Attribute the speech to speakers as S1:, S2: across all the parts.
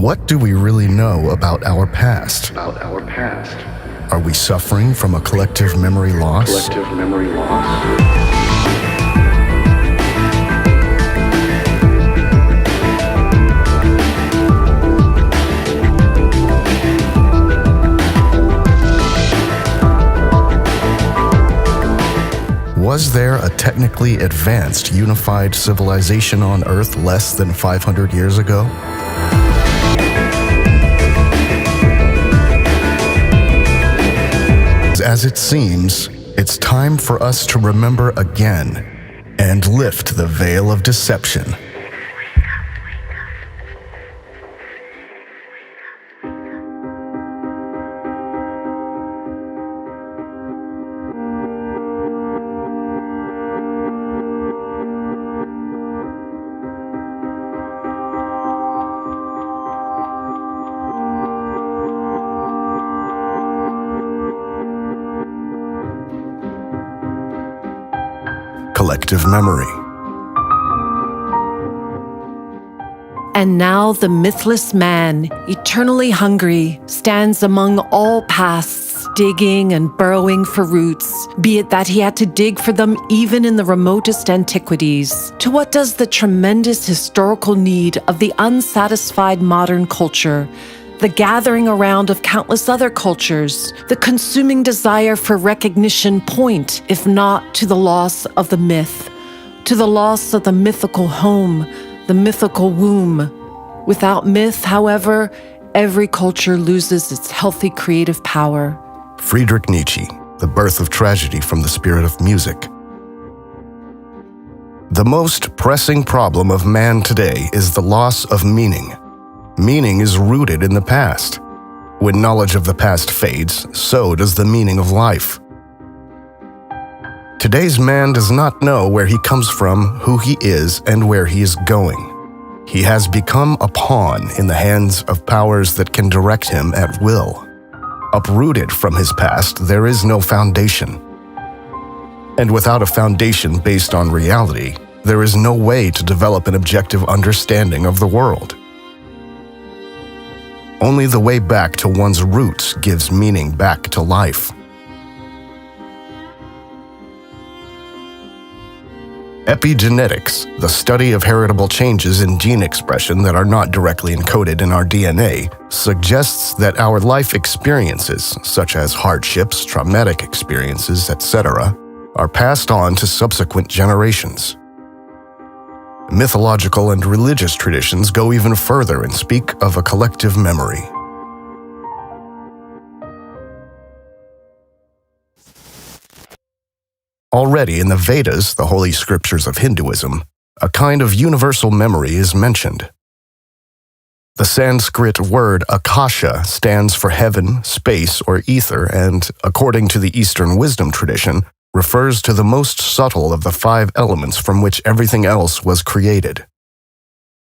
S1: What do we really know about our past? Are we suffering from a collective memory loss? Was there a technically advanced, unified civilization on Earth less than 500 years ago? As it seems, it's time for us to remember again and lift the veil of deception. Collective memory.
S2: And now the mythless man, eternally hungry, stands among all pasts, digging and burrowing for roots, be it that he had to dig for them even in the remotest antiquities. To what does the tremendous historical need of the unsatisfied modern culture, the gathering around of countless other cultures, the consuming desire for recognition point, if not to the loss of the myth, to the loss of the mythical home, the mythical womb? Without myth, however, every culture loses its healthy creative power.
S1: Friedrich Nietzsche, The Birth of Tragedy from the Spirit of Music. The most pressing problem of man today is the loss of meaning. Meaning is rooted in the past. When knowledge of the past fades, so does the meaning of life. Today's man does not know where he comes from, who he is, and where he is going. He has become a pawn in the hands of powers that can direct him at will. Uprooted from his past, there is no foundation. And without a foundation based on reality, there is no way to develop an objective understanding of the world. Only the way back to one's roots gives meaning back to life. Epigenetics, the study of heritable changes in gene expression that are not directly encoded in our DNA, suggests that our life experiences, such as hardships, traumatic experiences, etc., are passed on to subsequent generations. Mythological and religious traditions go even further and speak of a collective memory. Already in the Vedas, the holy scriptures of Hinduism, a kind of universal memory is mentioned. The Sanskrit word akasha stands for heaven, space, or ether, and, according to the Eastern wisdom tradition, refers to the most subtle of the 5 elements from which everything else was created.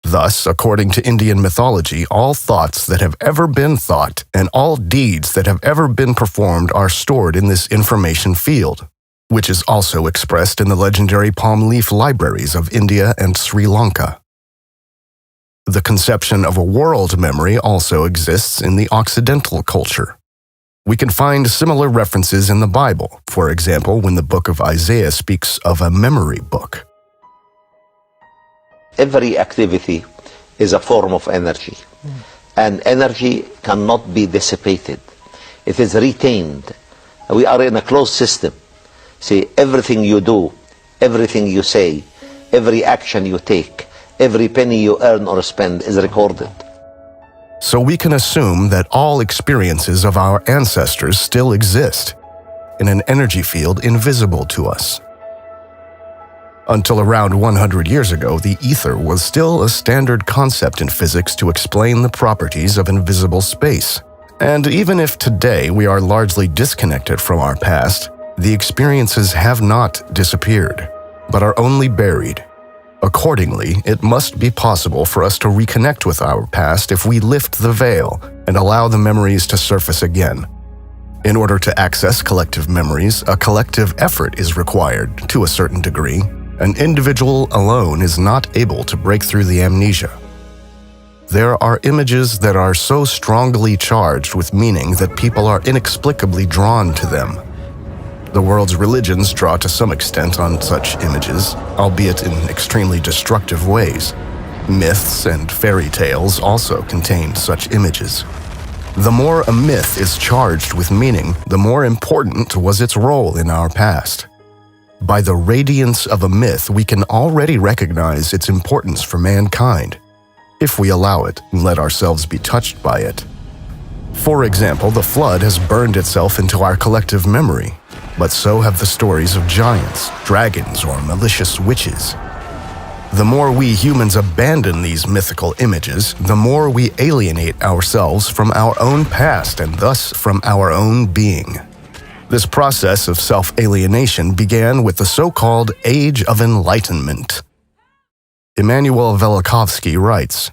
S1: Thus, according to Indian mythology, all thoughts that have ever been thought and all deeds that have ever been performed are stored in this information field, which is also expressed in the legendary palm leaf libraries of India and Sri Lanka. The conception of a world memory also exists in the Occidental culture. We can find similar references in the Bible, for example, when the book of Isaiah speaks of a memory book.
S3: Every activity is a form of energy, and energy cannot be dissipated. It is retained. We are in a closed system. See, everything you do, everything you say, every action you take, every penny you earn or spend is recorded.
S1: So we can assume that all experiences of our ancestors still exist in an energy field invisible to us. Until around 100 years ago, the ether was still a standard concept in physics to explain the properties of invisible space. And even if today we are largely disconnected from our past, the experiences have not disappeared, but are only buried. Accordingly, it must be possible for us to reconnect with our past if we lift the veil and allow the memories to surface again. In order to access collective memories, a collective effort is required to a certain degree. An individual alone is not able to break through the amnesia. There are images that are so strongly charged with meaning that people are inexplicably drawn to them. The world's religions draw to some extent on such images, albeit in extremely destructive ways. Myths and fairy tales also contain such images. The more a myth is charged with meaning, the more important was its role in our past. By the radiance of a myth, we can already recognize its importance for mankind, if we allow it and let ourselves be touched by it. For example, the flood has burned itself into our collective memory, but so have the stories of giants, dragons, or malicious witches. The more we humans abandon these mythical images, the more we alienate ourselves from our own past and thus from our own being. This process of self-alienation began with the so-called Age of Enlightenment. Immanuel Velikovsky writes,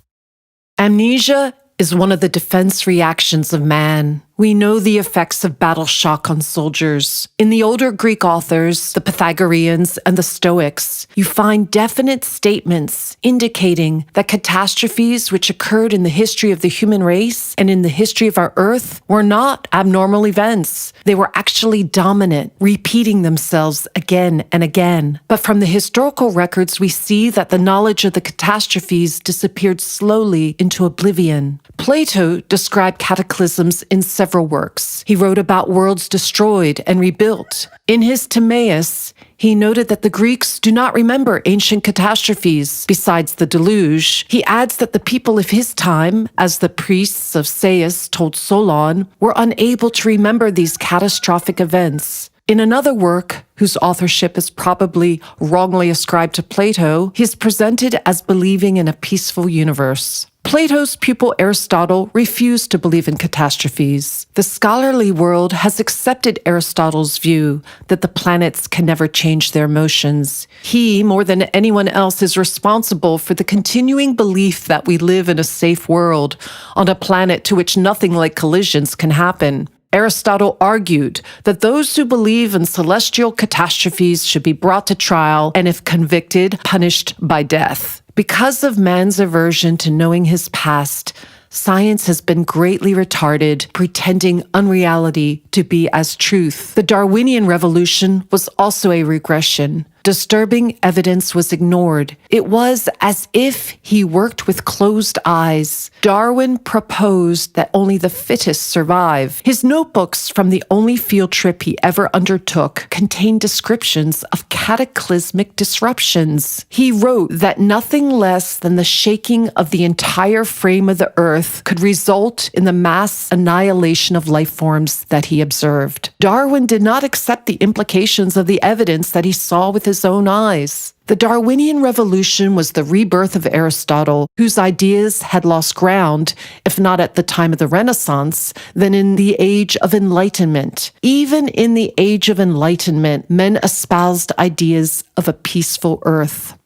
S2: Amnesia is one of the defense reactions of man. We know the effects of battle shock on soldiers. In the older Greek authors, the Pythagoreans and the Stoics, you find definite statements indicating that catastrophes which occurred in the history of the human race and in the history of our Earth were not abnormal events. They were actually dominant, repeating themselves again and again. But from the historical records, we see that the knowledge of the catastrophes disappeared slowly into oblivion. Plato described cataclysms in several works. He wrote about worlds destroyed and rebuilt. In his Timaeus, he noted that the Greeks do not remember ancient catastrophes besides the deluge. He adds that the people of his time, as the priests of Sais told Solon, were unable to remember these catastrophic events. In another work, whose authorship is probably wrongly ascribed to Plato, he is presented as believing in a peaceful universe. Plato's pupil Aristotle refused to believe in catastrophes. The scholarly world has accepted Aristotle's view that the planets can never change their motions. He, more than anyone else, is responsible for the continuing belief that we live in a safe world, on a planet to which nothing like collisions can happen. Aristotle argued that those who believe in celestial catastrophes should be brought to trial and, if convicted, punished by death. Because of man's aversion to knowing his past, science has been greatly retarded, pretending unreality to be as truth. The Darwinian revolution was also a regression. Disturbing evidence was ignored. It was as if he worked with closed eyes. Darwin proposed that only the fittest survive. His notebooks from the only field trip he ever undertook contained descriptions of cataclysmic disruptions. He wrote that nothing less than the shaking of the entire frame of the earth could result in the mass annihilation of life forms that he observed. Darwin did not accept the implications of the evidence that he saw with his own eyes. The Darwinian revolution was the rebirth of Aristotle, whose ideas had lost ground, if not at the time of the Renaissance, then in the Age of Enlightenment. Even in the Age of Enlightenment, men espoused ideas of a peaceful earth.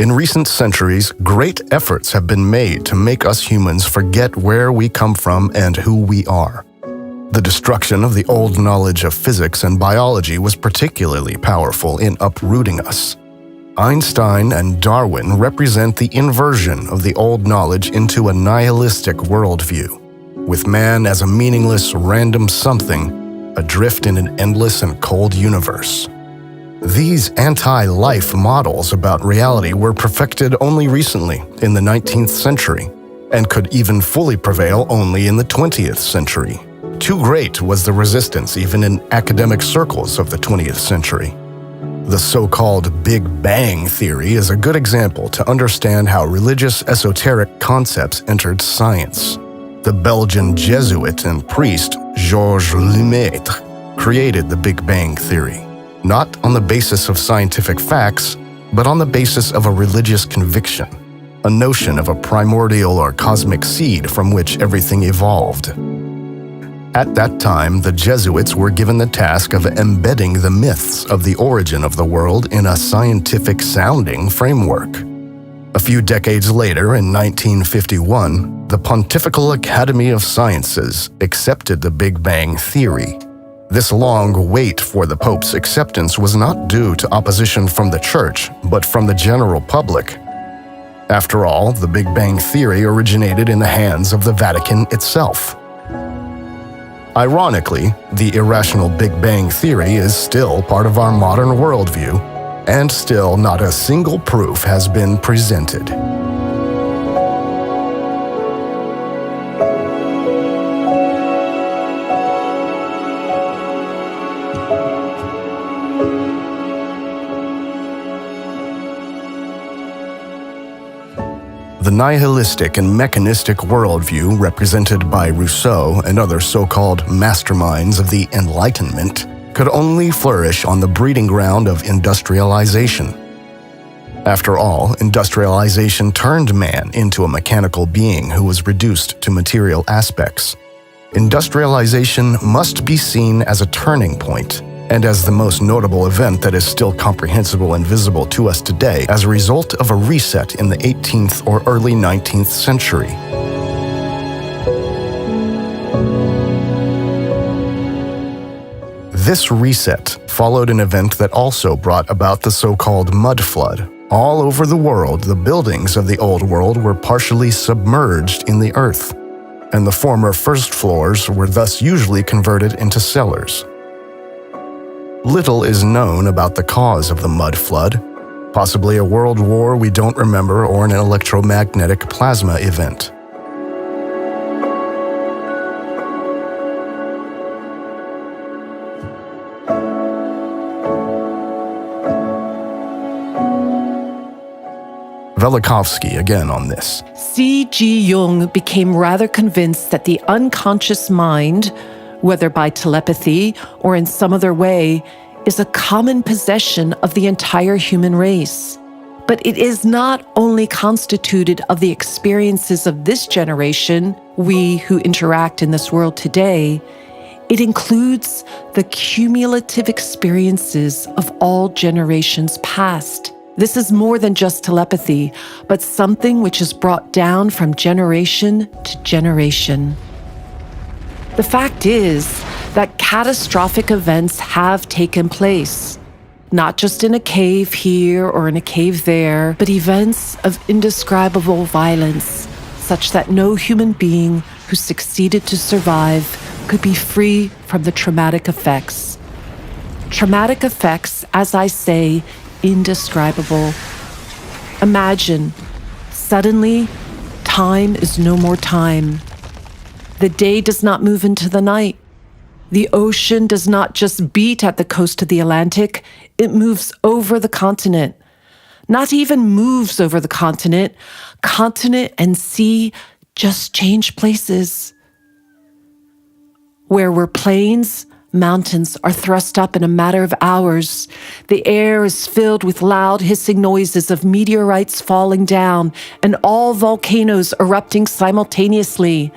S1: In recent centuries, great efforts have been made to make us humans forget where we come from and who we are. The destruction of the old knowledge of physics and biology was particularly powerful in uprooting us. Einstein and Darwin represent the inversion of the old knowledge into a nihilistic worldview, with man as a meaningless, random something, adrift in an endless and cold universe. These anti-life models about reality were perfected only recently, in the 19th century, and could even fully prevail only in the 20th century. Too great was the resistance even in academic circles of the 20th century. The so-called Big Bang theory is a good example to understand how religious esoteric concepts entered science. The Belgian Jesuit and priest Georges Lemaitre created the Big Bang theory, not on the basis of scientific facts, but on the basis of a religious conviction, a notion of a primordial or cosmic seed from which everything evolved. At that time, the Jesuits were given the task of embedding the myths of the origin of the world in a scientific-sounding framework. A few decades later, in 1951, the Pontifical Academy of Sciences accepted the Big Bang Theory. This long wait for the Pope's acceptance was not due to opposition from the Church, but from the general public. After all, the Big Bang Theory originated in the hands of the Vatican itself. Ironically, the irrational Big Bang Theory is still part of our modern worldview, and still not a single proof has been presented. The nihilistic and mechanistic worldview represented by Rousseau and other so-called masterminds of the Enlightenment could only flourish on the breeding ground of industrialization. After all, industrialization turned man into a mechanical being who was reduced to material aspects. Industrialization must be seen as a turning point, and as the most notable event that is still comprehensible and visible to us today as a result of a reset in the 18th or early 19th century. This reset followed an event that also brought about the so-called mud flood. All over the world, the buildings of the Old World were partially submerged in the earth, and the former first floors were thus usually converted into cellars. Little is known about the cause of the mud flood, possibly a world war we don't remember or an electromagnetic plasma event. Velikovsky again on this.
S2: C.G. Jung became rather convinced that the unconscious mind, whether by telepathy or in some other way, is a common possession of the entire human race. But it is not only constituted of the experiences of this generation, we who interact in this world today, it includes the cumulative experiences of all generations past. This is more than just telepathy, but something which is brought down from generation to generation. The fact is that catastrophic events have taken place, not just in a cave here or in a cave there, but events of indescribable violence, such that no human being who succeeded to survive could be free from the traumatic effects. Traumatic effects, as I say, indescribable. Imagine, suddenly, time is no more time. The day does not move into the night. The ocean does not just beat at the coast of the Atlantic, it moves over the continent. Not even moves over the continent. Continent and sea just change places. Where were plains, mountains are thrust up in a matter of hours. The air is filled with loud hissing noises of meteorites falling down and all volcanoes erupting simultaneously.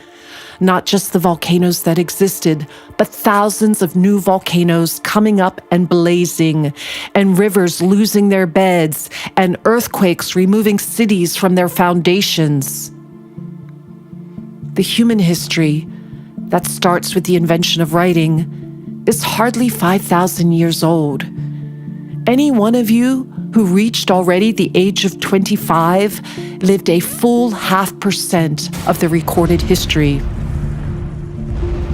S2: Not just the volcanoes that existed, but thousands of new volcanoes coming up and blazing, and rivers losing their beds, and earthquakes removing cities from their foundations. The human history that starts with the invention of writing is hardly 5,000 years old. Any one of you who reached already the age of 25 lived a full 0.5% of the recorded history.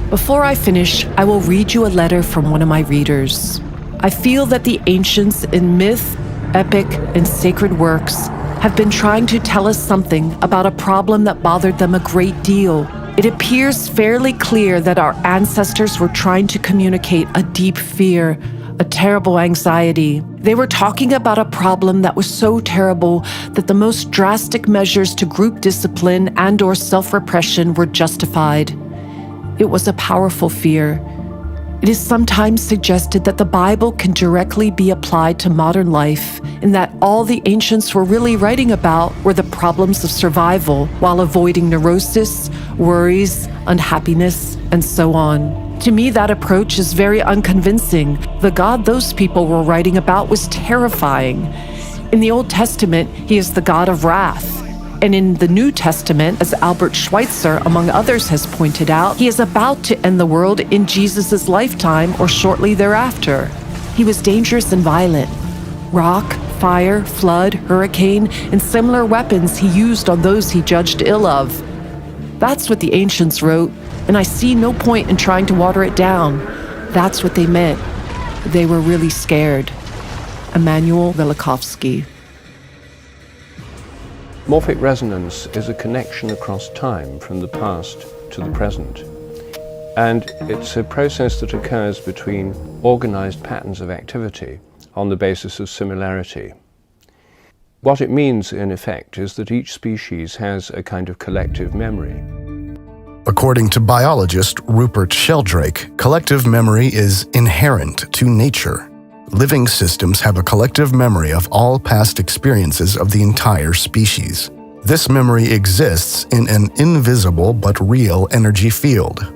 S2: Before I finish, I will read you a letter from one of my readers. I feel that the ancients in myth, epic, and sacred works have been trying to tell us something about a problem that bothered them a great deal. It appears fairly clear that our ancestors were trying to communicate a deep fear, a terrible anxiety. They were talking about a problem that was so terrible that the most drastic measures to group discipline and/or self-repression were justified. It was a powerful fear. It is sometimes suggested that the Bible can directly be applied to modern life, in that all the ancients were really writing about were the problems of survival while avoiding neurosis, worries, unhappiness, and so on. To me, that approach is very unconvincing. The God those people were writing about was terrifying. In the Old Testament, he is the God of wrath. And in the New Testament, as Albert Schweitzer, among others, has pointed out, he is about to end the world in Jesus' lifetime or shortly thereafter. He was dangerous and violent. Rock, fire, flood, hurricane, and similar weapons he used on those he judged ill of. That's what the ancients wrote, and I see no point in trying to water it down. That's what they meant. They were really scared. Emanuel Velikovsky.
S4: Morphic resonance is a connection across time from the past to the present. And it's a process that occurs between organized patterns of activity on the basis of similarity. What it means, in effect, is that each species has a kind of collective memory.
S1: According to biologist Rupert Sheldrake, collective memory is inherent to nature. Living systems have a collective memory of all past experiences of the entire species. This memory exists in an invisible but real energy field.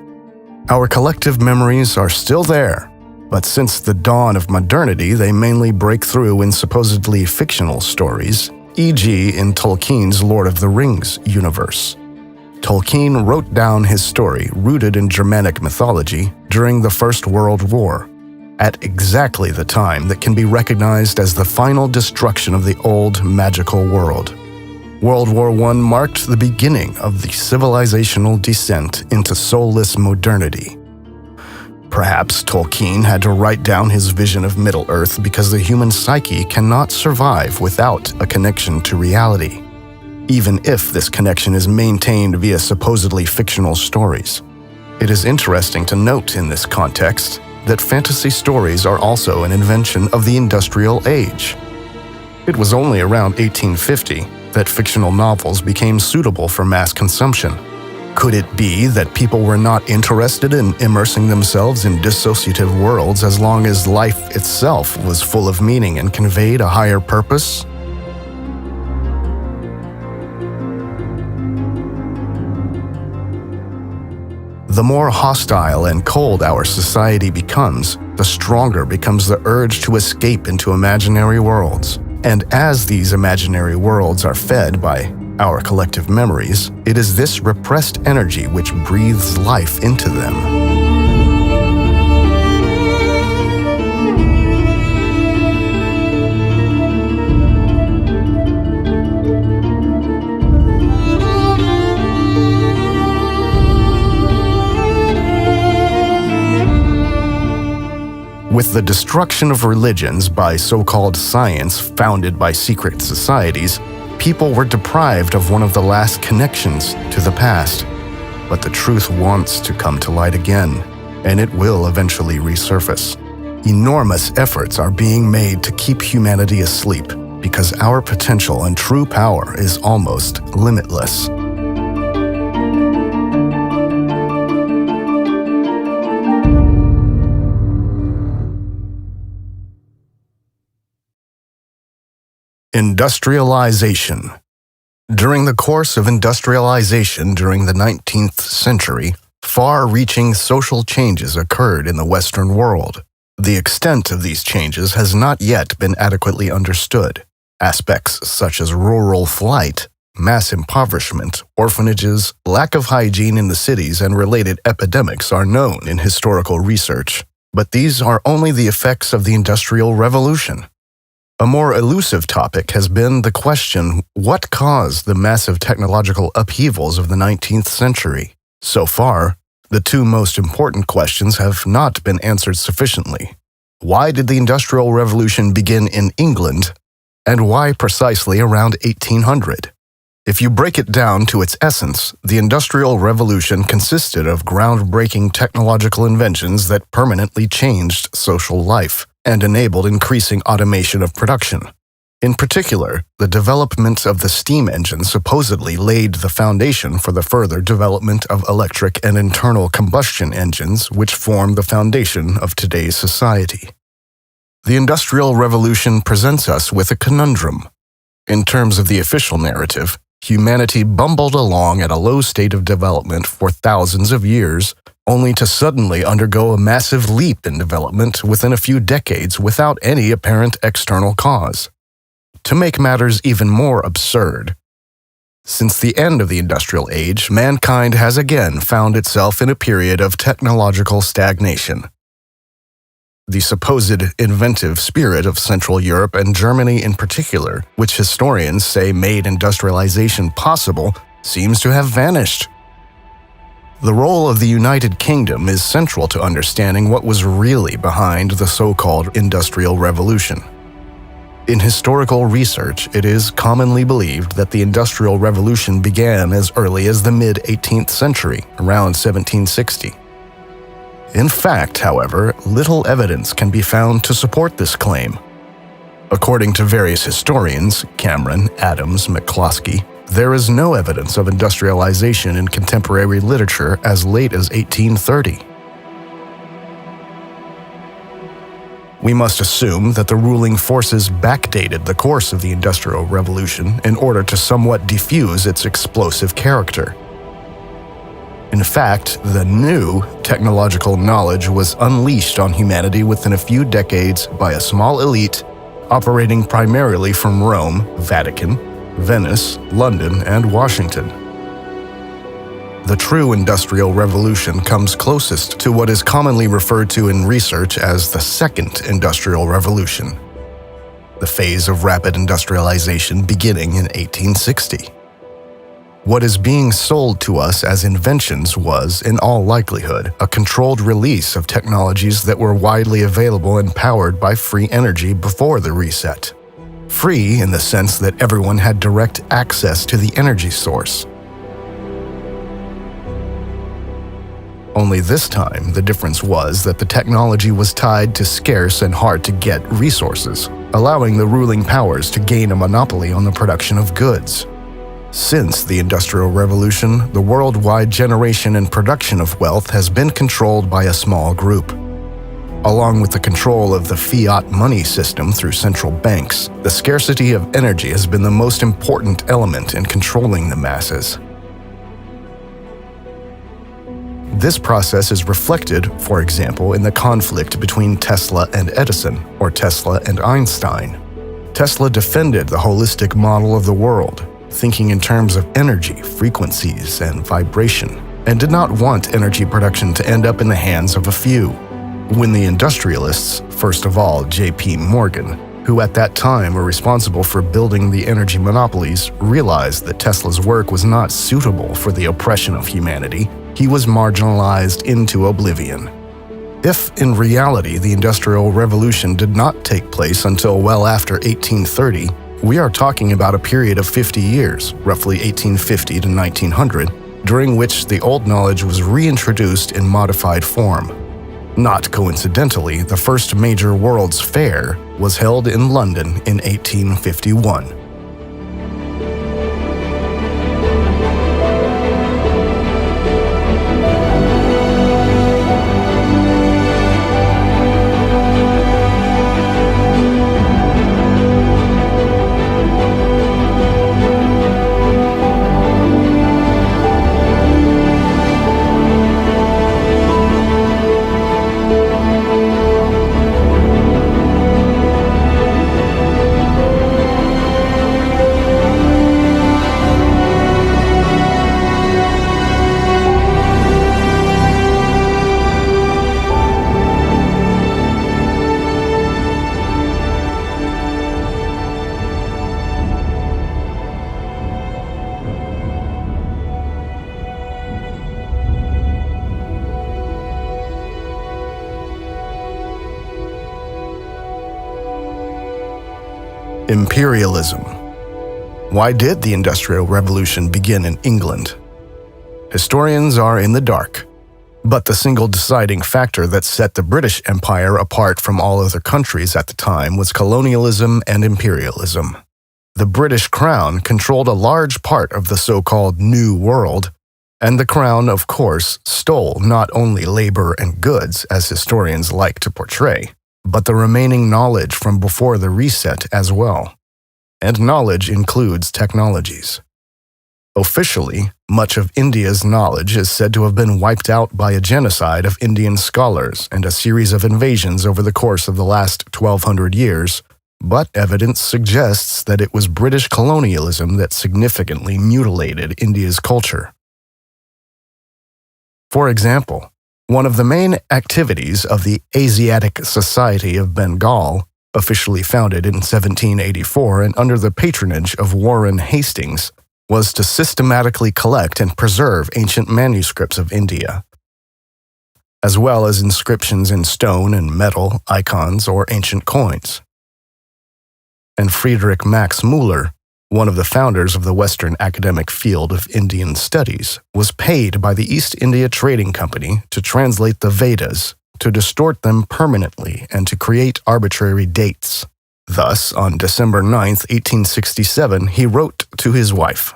S1: Our collective memories are still there, but since the dawn of modernity, they mainly break through in supposedly fictional stories, e.g. in Tolkien's Lord of the Rings universe. Tolkien wrote down his story, rooted in Germanic mythology, during the First World War, at exactly the time that can be recognized as the final destruction of the old magical world. World War I marked the beginning of the civilizational descent into soulless modernity. Perhaps Tolkien had to write down his vision of Middle-earth because the human psyche cannot survive without a connection to reality, even if this connection is maintained via supposedly fictional stories. It is interesting to note in this context that fantasy stories are also an invention of the industrial age. It was only around 1850 that fictional novels became suitable for mass consumption. Could it be that people were not interested in immersing themselves in dissociative worlds as long as life itself was full of meaning and conveyed a higher purpose? The more hostile and cold our society becomes, the stronger becomes the urge to escape into imaginary worlds. And as these imaginary worlds are fed by our collective memories, it is this repressed energy which breathes life into them. With the destruction of religions by so-called science founded by secret societies, people were deprived of one of the last connections to the past. But the truth wants to come to light again, and it will eventually resurface. Enormous efforts are being made to keep humanity asleep because our potential and true power is almost limitless. Industrialization. During the course of industrialization during the 19th century, far-reaching social changes occurred in the Western world. The extent of these changes has not yet been adequately understood. Aspects such as rural flight, mass impoverishment, orphanages, lack of hygiene in the cities, and related epidemics are known in historical research. But these are only the effects of the Industrial Revolution. A more elusive topic has been the question, what caused the massive technological upheavals of the 19th century? So far, the two most important questions have not been answered sufficiently. Why did the Industrial Revolution begin in England, and why precisely around 1800? If you break it down to its essence, the Industrial Revolution consisted of groundbreaking technological inventions that permanently changed social life and enabled increasing automation of production. In particular, the development of the steam engine supposedly laid the foundation for the further development of electric and internal combustion engines, which form the foundation of today's society. The Industrial Revolution presents us with a conundrum. In terms of the official narrative, humanity bumbled along at a low state of development for thousands of years, only to suddenly undergo a massive leap in development within a few decades without any apparent external cause. to make matters even more absurd, since the end of the Industrial Age, mankind has again found itself in a period of technological stagnation. The supposed inventive spirit of Central Europe and Germany in particular, which historians say made industrialization possible, seems to have vanished. The role of the United Kingdom is central to understanding what was really behind the so-called Industrial Revolution. In historical research, it is commonly believed that the Industrial Revolution began as early as the mid-18th century, around 1760. In fact, however, little evidence can be found to support this claim. According to various historians, Cameron, Adams, McCloskey, there is no evidence of industrialization in contemporary literature as late as 1830. We must assume that the ruling forces backdated the course of the Industrial Revolution in order to somewhat diffuse its explosive character. In fact, the new technological knowledge was unleashed on humanity within a few decades by a small elite operating primarily from Rome, Vatican, Venice, London, and Washington. The true Industrial Revolution comes closest to what is commonly referred to in research as the Second Industrial Revolution, the phase of rapid industrialization beginning in 1860. What is being sold to us as inventions was, in all likelihood, a controlled release of technologies that were widely available and powered by free energy before the reset. Free in the sense that everyone had direct access to the energy source. Only this time, the difference was that the technology was tied to scarce and hard-to-get resources, allowing the ruling powers to gain a monopoly on the production of goods. Since the Industrial Revolution, the worldwide generation and production of wealth has been controlled by a small group. Along with the control of the fiat money system through central banks, the scarcity of energy has been the most important element in controlling the masses. This process is reflected, for example, in the conflict between Tesla and Edison, or Tesla and Einstein. Tesla defended the holistic model of the world, thinking in terms of energy, frequencies, and vibration, and did not want energy production to end up in the hands of a few. When the industrialists, first of all J.P. Morgan, who at that time were responsible for building the energy monopolies, realized that Tesla's work was not suitable for the oppression of humanity, he was marginalized into oblivion. If, in reality, the Industrial Revolution did not take place until well after 1830, we are talking about a period of 50 years, roughly 1850 to 1900, during which the old knowledge was reintroduced in modified form. Not coincidentally, the first major World's Fair was held in London in 1851. Imperialism. Why did the Industrial Revolution begin in England? Historians are in the dark, but the single deciding factor that set the British Empire apart from all other countries at the time was colonialism and imperialism. The British Crown controlled a large part of the so-called New World, and the Crown, of course, stole not only labor and goods, as historians like to portray, but the remaining knowledge from before the reset as well. And knowledge includes technologies. Officially, much of India's knowledge is said to have been wiped out by a genocide of Indian scholars and a series of invasions over the course of the last 1,200 years, but evidence suggests that it was British colonialism that significantly mutilated India's culture. For example, one of the main activities of the Asiatic Society of Bengal, officially founded in 1784 and under the patronage of Warren Hastings, was to systematically collect and preserve ancient manuscripts of India, as well as inscriptions in stone and metal, icons, or ancient coins. And Friedrich Max Müller, one of the founders of the Western academic field of Indian studies, was paid by the East India Trading Company to translate the Vedas, to distort them permanently, and to create arbitrary dates. Thus, on December 9, 1867, he wrote to his wife,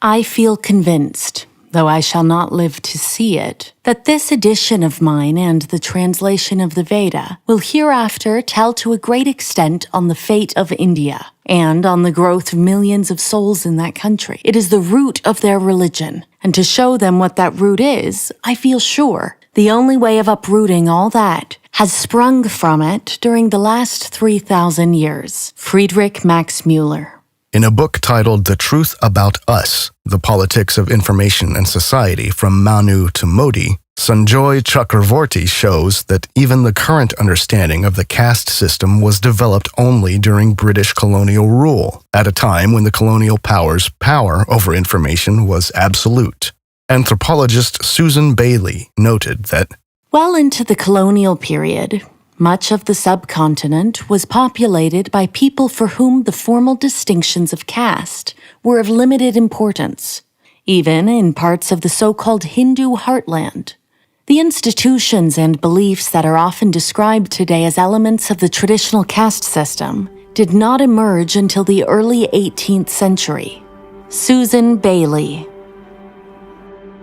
S5: I feel convinced, though I shall not live to see it, that this edition of mine and the translation of the Veda will hereafter tell to a great extent on the fate of India, and on the growth of millions of souls in that country. It is the root of their religion, and to show them what that root is, I feel sure, the only way of uprooting all that has sprung from it during the last 3,000 years. Friedrich Max Müller.
S1: in a book titled The Truth About Us, The Politics of Information and Society from Manu to Modi, Sanjoy Chakravorty shows that even the current understanding of the caste system was developed only during British colonial rule, at a time when the colonial powers' power over information was absolute. Anthropologist Susan Bailey noted that,
S5: well into the colonial period, much of the subcontinent was populated by people for whom the formal distinctions of caste were of limited importance, even in parts of the so-called Hindu heartland. The institutions and beliefs that are often described today as elements of the traditional caste system did not emerge until the early 18th century. Susan Bailey.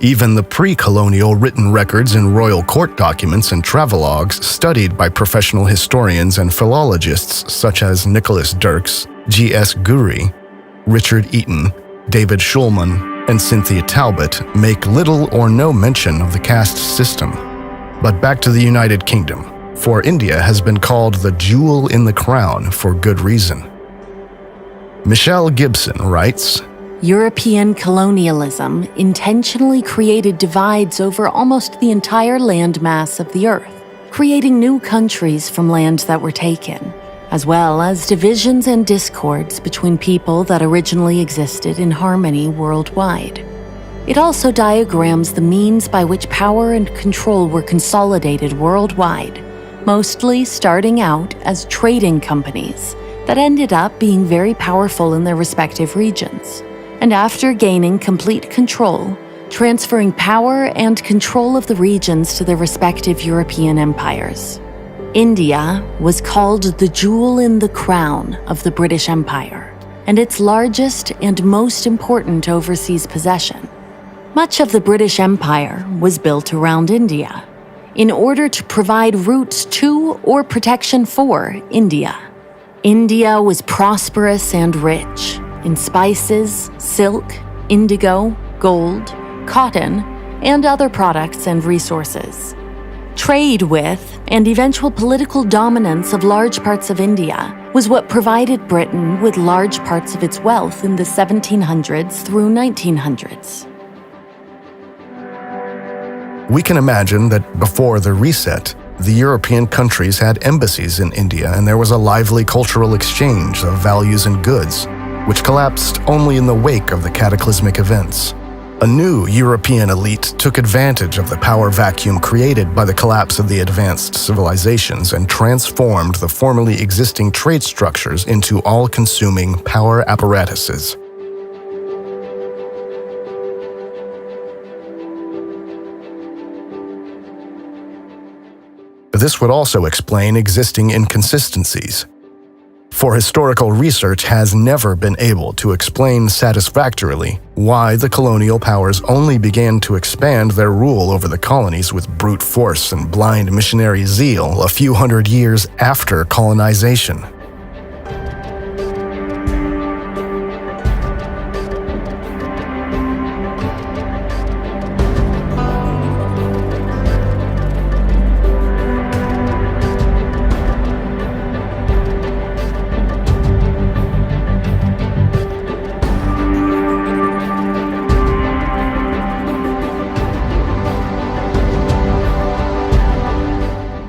S1: even the pre-colonial written records in royal court documents and travelogues studied by professional historians and philologists such as Nicholas Dirks, G.S. Guri, Richard Eaton, David Schulman, and Cynthia Talbot make little or no mention of the caste system. But back to the United Kingdom, for India has been called the jewel in the crown for good reason. Michelle Gibson writes,
S5: European colonialism intentionally created divides over almost the entire landmass of the earth, creating new countries from lands that were taken, as well as divisions and discords between people that originally existed in harmony worldwide. It also diagrams the means by which power and control were consolidated worldwide, mostly starting out as trading companies that ended up being very powerful in their respective regions. And after gaining complete control, transferring power and control of the regions to their respective European empires. India was called the jewel in the crown of the British Empire, and its largest and most important overseas possession. Much of the British Empire was built around India, in order to provide routes to or protection for India. India was prosperous and rich in spices, silk, indigo, gold, cotton, and other products and resources. Trade with, and eventual political dominance of large parts of India was what provided Britain with large parts of its wealth in the 1700s through 1900s.
S1: we can imagine that before the reset, the European countries had embassies in India and there was a lively cultural exchange of values and goods, which collapsed only in the wake of the cataclysmic events. A new European elite took advantage of the power vacuum created by the collapse of the advanced civilizations and transformed the formerly existing trade structures into all-consuming power apparatuses. This would also explain existing inconsistencies. For historical research has never been able to explain satisfactorily why the colonial powers only began to expand their rule over the colonies with brute force and blind missionary zeal a few hundred years after colonization.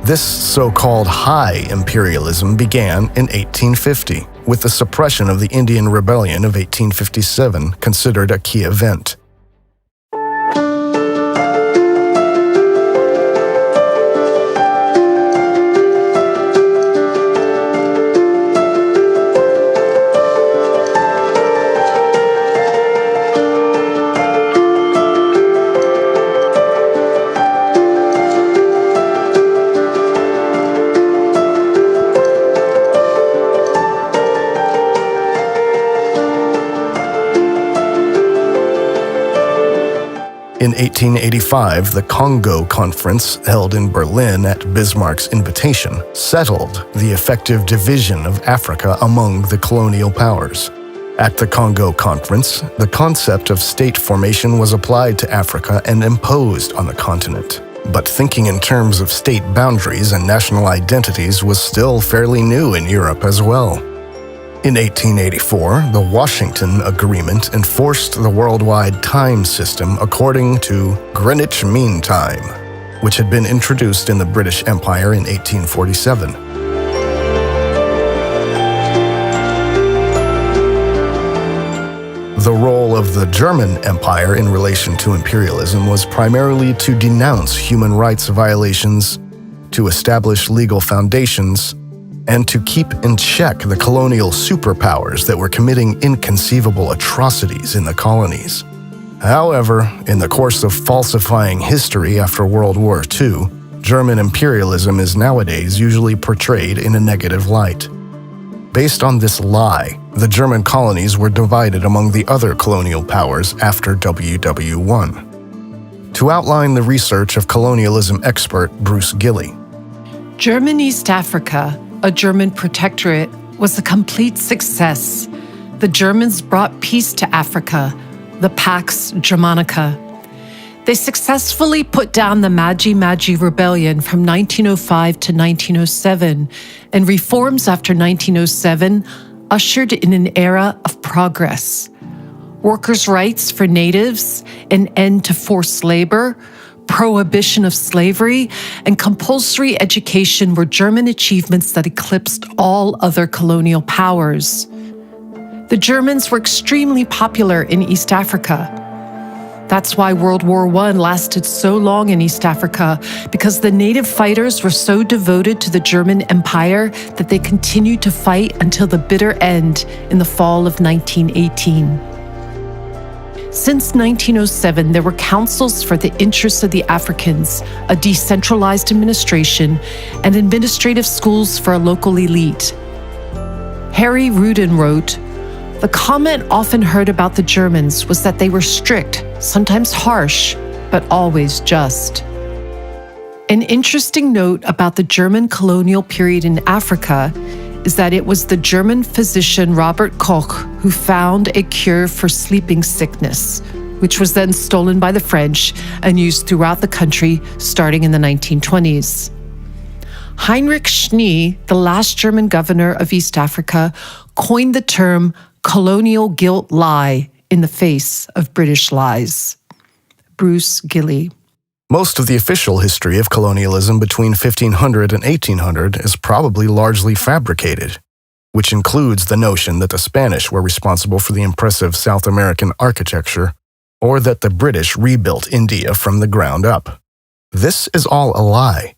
S1: This so-called high imperialism began in 1850, with the suppression of the Indian Rebellion of 1857 considered a key event. In 1885, the Congo Conference, held in Berlin at Bismarck's invitation, settled the effective division of Africa among the colonial powers. At the Congo Conference, the concept of state formation was applied to Africa and imposed on the continent. But thinking in terms of state boundaries and national identities was still fairly new in Europe as well. In 1884, the Washington Agreement enforced the worldwide time system according to Greenwich Mean Time, which had been introduced in the British Empire in 1847. The role of the German Empire in relation to imperialism was primarily to denounce human rights violations, to establish legal foundations, and to keep in check the colonial superpowers that were committing inconceivable atrocities in the colonies. However, in the course of falsifying history after World War II, German imperialism is nowadays usually portrayed in a negative light. Based on this lie, the German colonies were divided among the other colonial powers after WW1. To outline the research of colonialism expert Bruce Gilley.
S2: German East Africa, a German protectorate, was a complete success. The Germans brought peace to Africa, the Pax Germanica. They successfully put down the Maji-Maji Rebellion from 1905 to 1907, and reforms after 1907 ushered in an era of progress. Workers' rights for natives, an end to forced labor, prohibition of slavery, and compulsory education were German achievements that eclipsed all other colonial powers. The Germans were extremely popular in East Africa. That's why World War I lasted so long in East Africa, because the native fighters were so devoted to the German Empire that they continued to fight until the bitter end in the fall of 1918. Since 1907, there were councils for the interests of the Africans, a decentralized administration, and administrative schools for a local elite. Harry Rudin wrote, "The comment often heard about the Germans was that they were strict, sometimes harsh, but always just." An interesting note about the German colonial period in Africa is that it was the German physician Robert Koch who found a cure for sleeping sickness, which was then stolen by the French and used throughout the country starting in the 1920s. Heinrich Schnee, the last German governor of East Africa, coined the term colonial guilt lie in the face of British lies. Bruce Gilley.
S1: Most of the official history of colonialism between 1500 and 1800 is probably largely fabricated, which includes the notion that the Spanish were responsible for the impressive South American architecture, or that the British rebuilt India from the ground up. This is all a lie.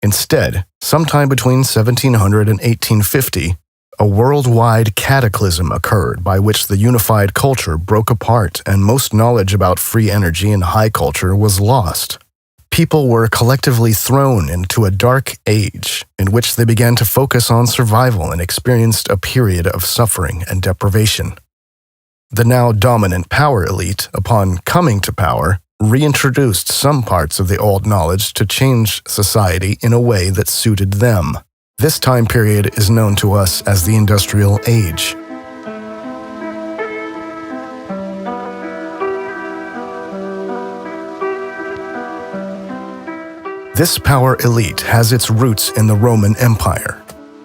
S1: Instead, sometime between 1700 and 1850, a worldwide cataclysm occurred by which the unified culture broke apart and most knowledge about free energy and high culture was lost. People were collectively thrown into a dark age in which they began to focus on survival and experienced a period of suffering and deprivation. The now dominant power elite, upon coming to power, reintroduced some parts of the old knowledge to change society in a way that suited them. This time period is known to us as the Industrial Age. This power elite has its roots in the Roman Empire.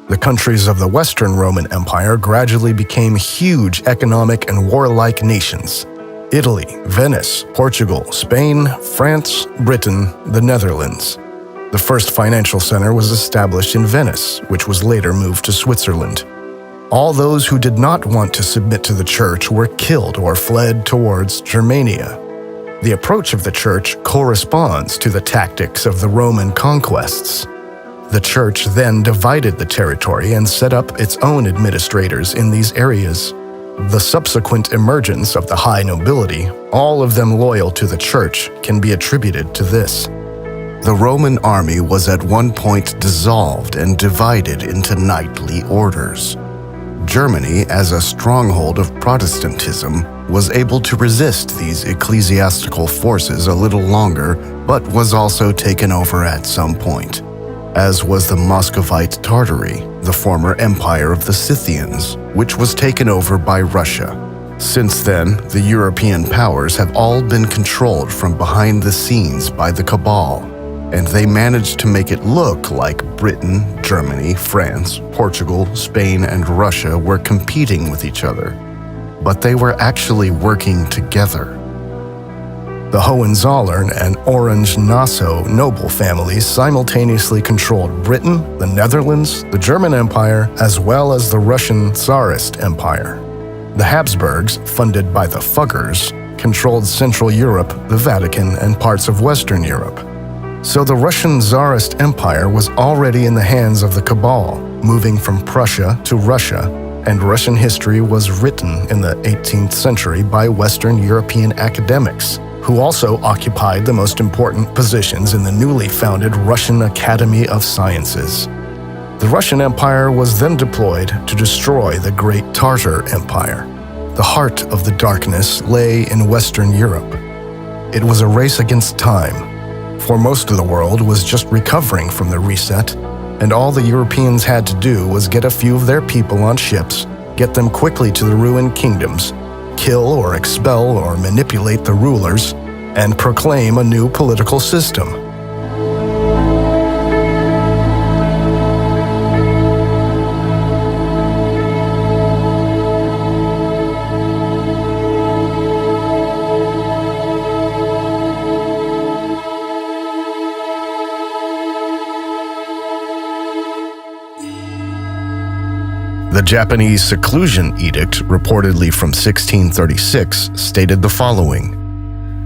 S1: The countries of the Western Roman Empire gradually became huge economic and warlike nations. Italy, Venice, Portugal, Spain, France, Britain, the Netherlands. The first financial center was established in Venice, which was later moved to Switzerland. All those who did not want to submit to the church were killed or fled towards Germania. The approach of the church corresponds to the tactics of the Roman conquests. The church then divided the territory and set up its own administrators in these areas. The subsequent emergence of the high nobility, all of them loyal to the church, can be attributed to this. The Roman army was at one point dissolved and divided into knightly orders. Germany, as a stronghold of Protestantism, was able to resist these ecclesiastical forces a little longer, but was also taken over at some point, as was the Muscovite Tartary, the former empire of the Scythians, which was taken over by Russia. Since then, the European powers have all been controlled from behind the scenes by the cabal, and they managed to make it look like Britain, Germany, France, Portugal, Spain, and Russia were competing with each other. But they were actually working together. The Hohenzollern and Orange-Nassau noble families simultaneously controlled Britain, the Netherlands, the German Empire, as well as the Russian Tsarist Empire. The Habsburgs, funded by the Fuggers, controlled Central Europe, the Vatican, and parts of Western Europe. So the Russian Tsarist Empire was already in the hands of the cabal, moving from Prussia to Russia, and Russian history was written in the 18th century by Western European academics, who also occupied the most important positions in the newly founded Russian Academy of Sciences. The Russian Empire was then deployed to destroy the Great Tartar Empire. The heart of the darkness lay in Western Europe. It was a race against time, for most of the world was just recovering from the reset, and all the Europeans had to do was get a few of their people on ships, get them quickly to the ruined kingdoms, kill or expel or manipulate the rulers, and proclaim a new political system. The Japanese Seclusion Edict, reportedly from 1636, stated the following: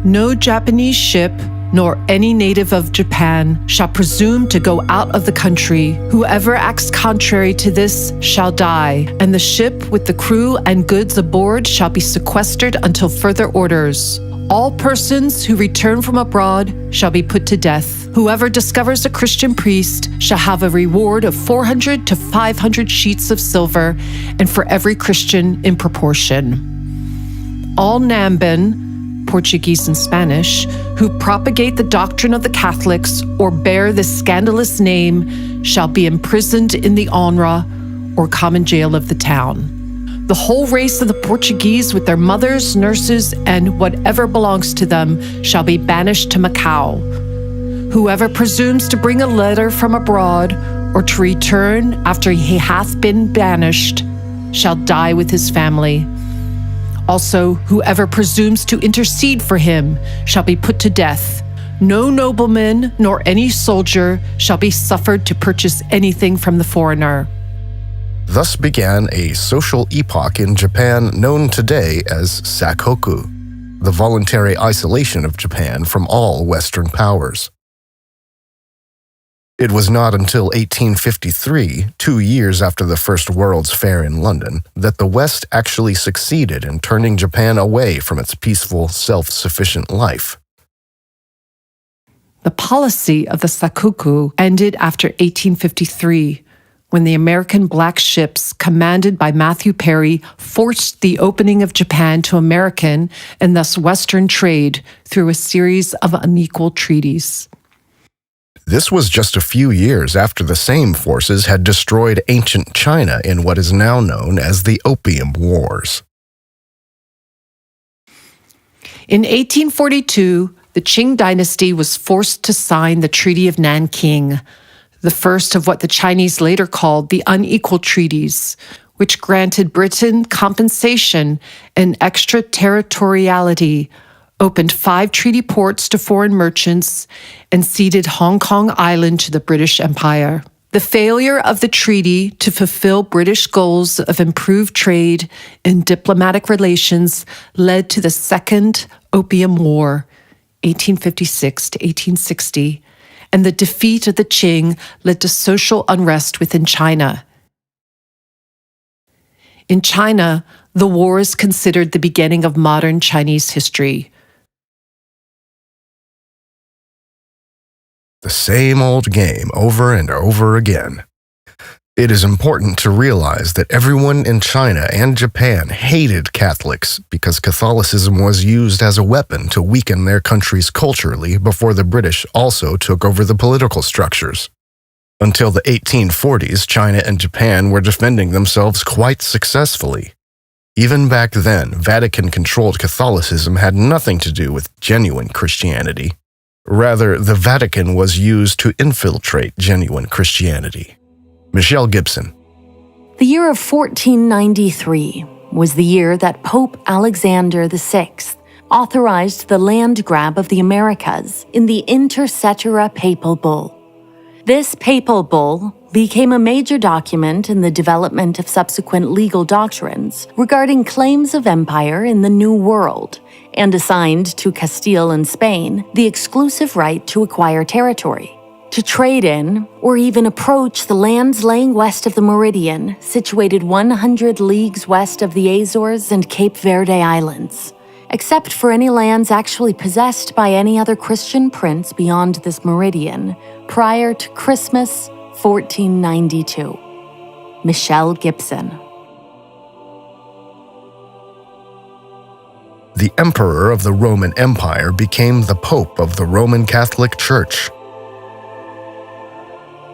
S2: No Japanese ship, nor any native of Japan, shall presume to go out of the country. Whoever acts contrary to this shall die, and the ship with the crew and goods aboard shall be sequestered until further orders. All persons who return from abroad shall be put to death. Whoever discovers a Christian priest shall have a reward of 400 to 500 sheets of silver, and for every Christian in proportion. All Namban, Portuguese and Spanish, who propagate the doctrine of the Catholics or bear this scandalous name shall be imprisoned in the Onra, or common jail of the town. The whole race of the Portuguese with their mothers, nurses, and whatever belongs to them shall be banished to Macau. Whoever presumes to bring a letter from abroad or to return after he hath been banished shall die with his family. Also, whoever presumes to intercede for him shall be put to death. No nobleman nor any soldier shall be suffered to purchase anything from the foreigner.
S1: Thus began a social epoch in Japan known today as Sakoku, the voluntary isolation of Japan from all Western powers. It was not until 1853, 2 years after the First World's Fair in London, that the West actually succeeded in turning Japan away from its peaceful, self-sufficient life.
S2: The policy of the Sakoku ended after 1853, when the American black ships commanded by Matthew Perry forced the opening of Japan to American and thus Western trade through a series of unequal treaties.
S1: This was just a few years after the same forces had destroyed ancient China in what is now known as the Opium Wars.
S2: In 1842, the Qing dynasty was forced to sign the Treaty of Nanking, the first of what the Chinese later called the unequal treaties, which granted Britain compensation and extraterritoriality opened 5 treaty ports to foreign merchants, and ceded Hong Kong Island to the British Empire. The failure of the treaty to fulfill British goals of improved trade and diplomatic relations led to the Second Opium War, 1856 to 1860, and the defeat of the Qing led to social unrest within China. In China, the war is considered the beginning of modern Chinese history.
S1: The same old game over and over again. It is important to realize that everyone in China and Japan hated Catholics because Catholicism was used as a weapon to weaken their countries culturally before the British also took over the political structures. Until the 1840s, China and Japan were defending themselves quite successfully. Even back then, Vatican-controlled Catholicism had nothing to do with genuine Christianity. Rather, the Vatican was used to infiltrate genuine Christianity. Michelle Gibson.
S5: The year of 1493 was the year that Pope Alexander VI authorized the land grab of the Americas in the Inter Cetera Papal Bull. This papal bull became a major document in the development of subsequent legal doctrines regarding claims of empire in the New World, and assigned to Castile and Spain the exclusive right to acquire territory, to trade in, or even approach the lands laying west of the meridian, situated 100 leagues west of the Azores and Cape Verde Islands, except for any lands actually possessed by any other Christian prince beyond this meridian, prior to Christmas 1492. Michelle Gibson.
S1: The emperor of the Roman Empire became the Pope of the Roman Catholic Church.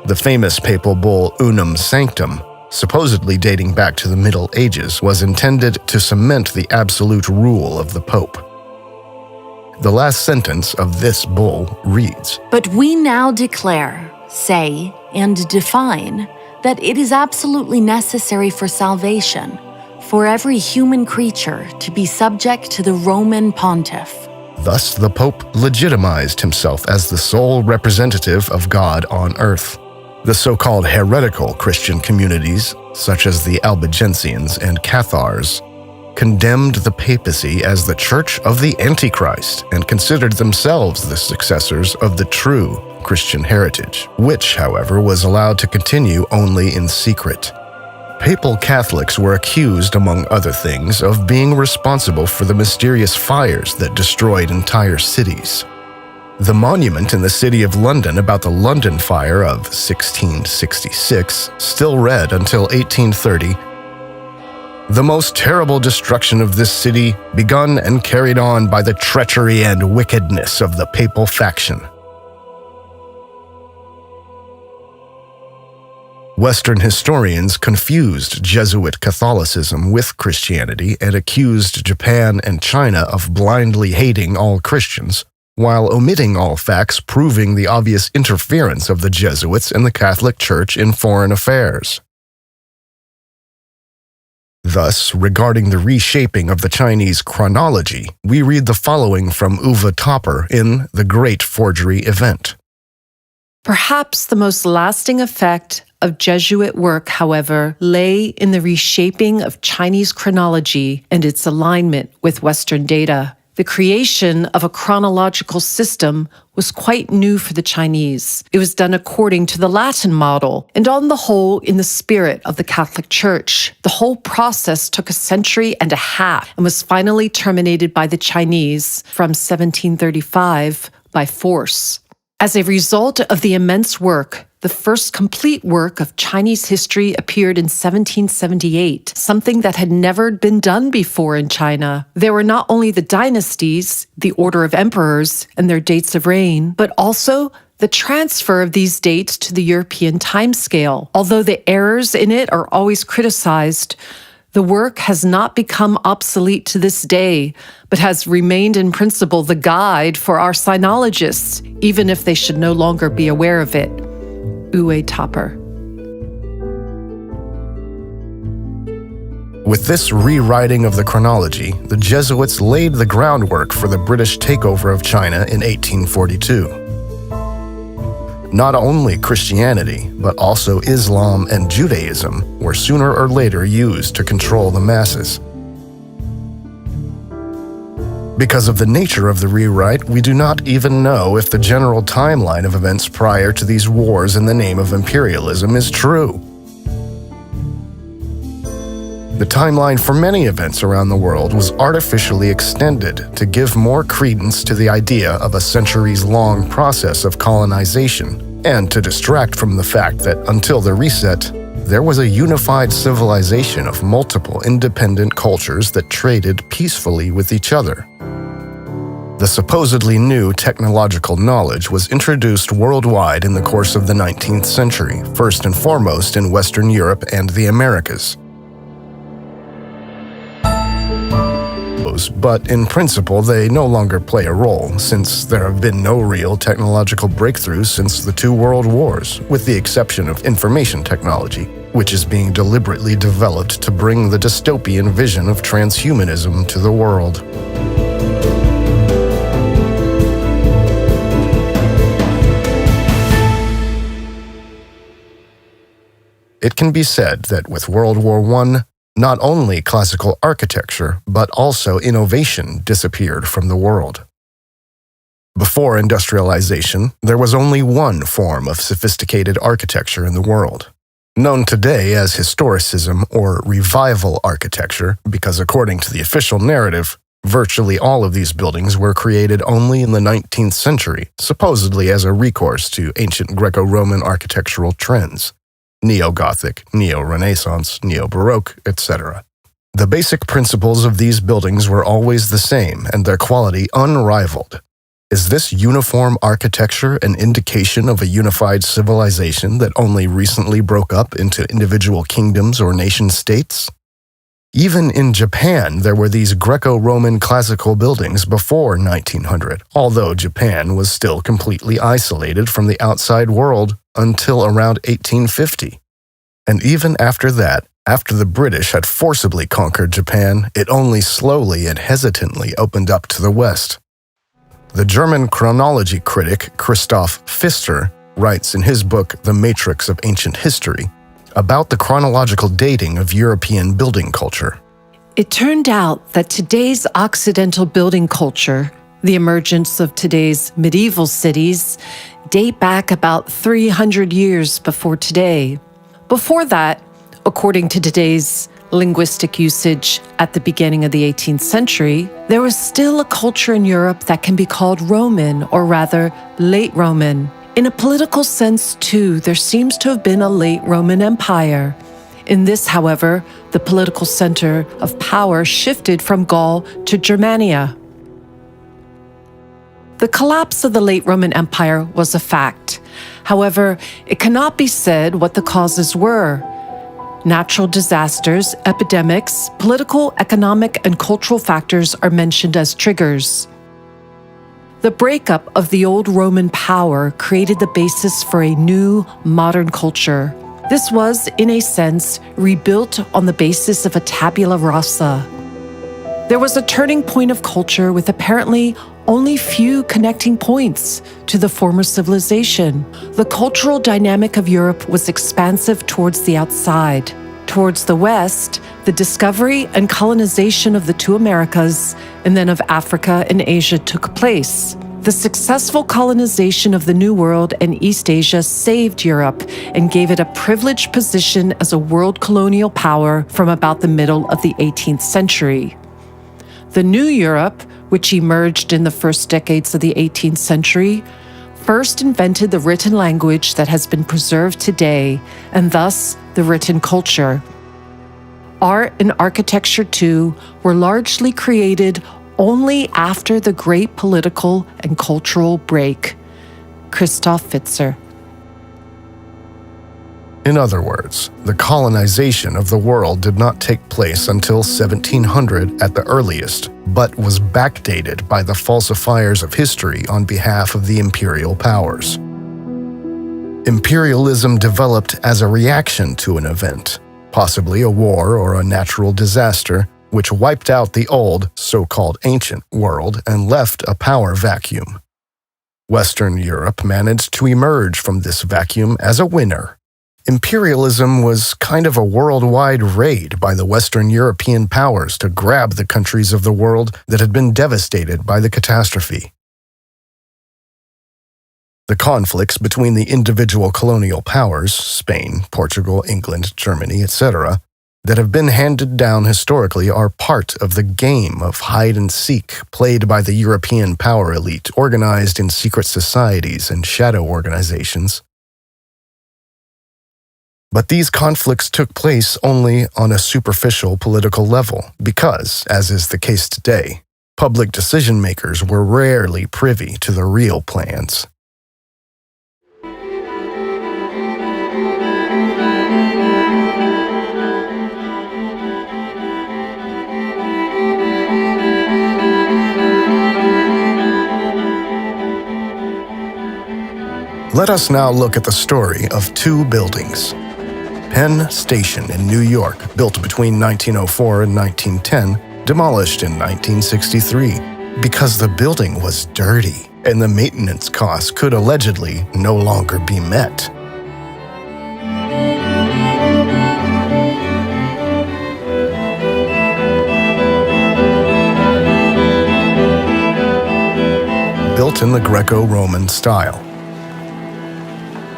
S1: The famous papal bull Unum Sanctum, supposedly dating back to the Middle Ages, was intended to cement the absolute rule of the Pope. The last sentence of this bull reads,
S5: "But we now declare, say, and define that it is absolutely necessary for salvation for every human creature to be subject to the Roman pontiff."
S1: Thus, the Pope legitimized himself as the sole representative of God on earth. The so-called heretical Christian communities, such as the Albigensians and Cathars, condemned the papacy as the Church of the Antichrist and considered themselves the successors of the true Christian heritage, which, however, was allowed to continue only in secret. Papal Catholics were accused, among other things, of being responsible for the mysterious fires that destroyed entire cities. The monument in the city of London about the London Fire of 1666 still read until 1830, "The most terrible destruction of this city, begun and carried on by the treachery and wickedness of the papal faction." Western historians confused Jesuit Catholicism with Christianity and accused Japan and China of blindly hating all Christians, while omitting all facts proving the obvious interference of the Jesuits and the Catholic Church in foreign affairs. Thus, regarding the reshaping of the Chinese chronology, we read the following from Uwe Topper in The Great Forgery Event.
S2: Perhaps the most lasting effect of Jesuit work, however, lay in the reshaping of Chinese chronology and its alignment with Western data. The creation of a chronological system was quite new for the Chinese. It was done according to the Latin model, and on the whole, in the spirit of the Catholic Church. The whole process took a century and a half and was finally terminated by the Chinese from 1735 by force. As a result of the immense work, the first complete work of Chinese history appeared in 1778, something that had never been done before in China. There were not only the dynasties, the order of emperors, and their dates of reign, but also the transfer of these dates to the European timescale. Although the errors in it are always criticized, the work has not become obsolete to this day, but has remained in principle the guide for our sinologists, even if they should no longer be aware of it. Uwe Topper.
S1: With this rewriting of the chronology, the Jesuits laid the groundwork for the British takeover of China in 1842. Not only Christianity, but also Islam and Judaism were sooner or later used to control the masses. Because of the nature of the rewrite, we do not even know if the general timeline of events prior to these wars in the name of imperialism is true. The timeline for many events around the world was artificially extended to give more credence to the idea of a centuries-long process of colonization, and to distract from the fact that until the reset, there was a unified civilization of multiple independent cultures that traded peacefully with each other. The supposedly new technological knowledge was introduced worldwide in the course of the 19th century, first and foremost in Western Europe and the Americas. But in principle, they no longer play a role, since there have been no real technological breakthroughs since the two world wars, with the exception of information technology, which is being deliberately developed to bring the dystopian vision of transhumanism to the world. It can be said that with World War I, not only classical architecture, but also innovation disappeared from the world. Before industrialization, there was only one form of sophisticated architecture in the world, known today as historicism or revival architecture, because according to the official narrative, virtually all of these buildings were created only in the 19th century, supposedly as a recourse to ancient Greco-Roman architectural trends. Neo-Gothic, Neo-Renaissance, Neo-Baroque, etc. The basic principles of these buildings were always the same and their quality unrivaled. Is this uniform architecture an indication of a unified civilization that only recently broke up into individual kingdoms or nation-states? Even in Japan, there were these Greco-Roman classical buildings before 1900, although Japan was still completely isolated from the outside world until around 1850. And even after that, after the British had forcibly conquered Japan, it only slowly and hesitantly opened up to the West. The German chronology critic Christoph Pfister writes in his book The Matrix of Ancient History about the chronological dating of European building culture.
S2: It turned out that today's Occidental building culture, the emergence of today's medieval cities, date back about 300 years before today. Before that, according to today's linguistic usage at the beginning of the 18th century, there was still a culture in Europe that can be called Roman, or rather, late Roman. In a political sense, too, there seems to have been a late Roman Empire. In this, however, the political center of power shifted from Gaul to Germania. The collapse of the late Roman Empire was a fact. However, it cannot be said what the causes were. Natural disasters, epidemics, political, economic, and cultural factors are mentioned as triggers. The breakup of the old Roman power created the basis for a new, modern culture. This was, in a sense, rebuilt on the basis of a tabula rasa. There was a turning point of culture with apparently only few connecting points to the former civilization. The cultural dynamic of Europe was expansive towards the outside. Towards the West, the discovery and colonization of the two Americas and then of Africa and Asia took place. The successful colonization of the New World and East Asia saved Europe and gave it a privileged position as a world colonial power from about the middle of the 18th century. The New Europe, which emerged in the first decades of the 18th century, first invented the written language that has been preserved today, and thus the written culture. Art and architecture, too, were largely created only after the great political and cultural break. Christoph Pfister.
S1: In other words, the colonization of the world did not take place until 1700 at the earliest, but was backdated by the falsifiers of history on behalf of the imperial powers. Imperialism developed as a reaction to an event, possibly a war or a natural disaster, which wiped out the old, so-called ancient world and left a power vacuum. Western Europe managed to emerge from this vacuum as a winner. Imperialism was kind of a worldwide raid by the Western European powers to grab the countries of the world that had been devastated by the catastrophe. The conflicts between the individual colonial powers, Spain, Portugal, England, Germany, etc., that have been handed down historically are part of the game of hide-and-seek played by the European power elite organized in secret societies and shadow organizations. But these conflicts took place only on a superficial political level because, as is the case today, public decision-makers were rarely privy to the real plans. Let us now look at the story of two buildings. Penn Station in New York, built between 1904 and 1910, demolished in 1963 because the building was dirty and the maintenance costs could allegedly no longer be met. Built in the Greco-Roman style.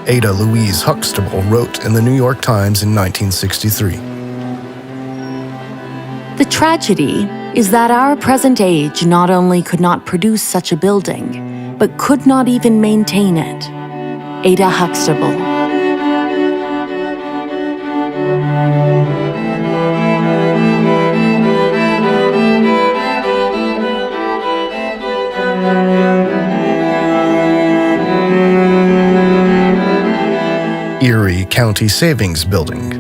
S1: Ada Louise Huxtable wrote in the New York Times in 1963.
S5: The tragedy is that our present age not only could not produce such a building, but could not even maintain it. Ada Huxtable.
S1: Erie County Savings Building,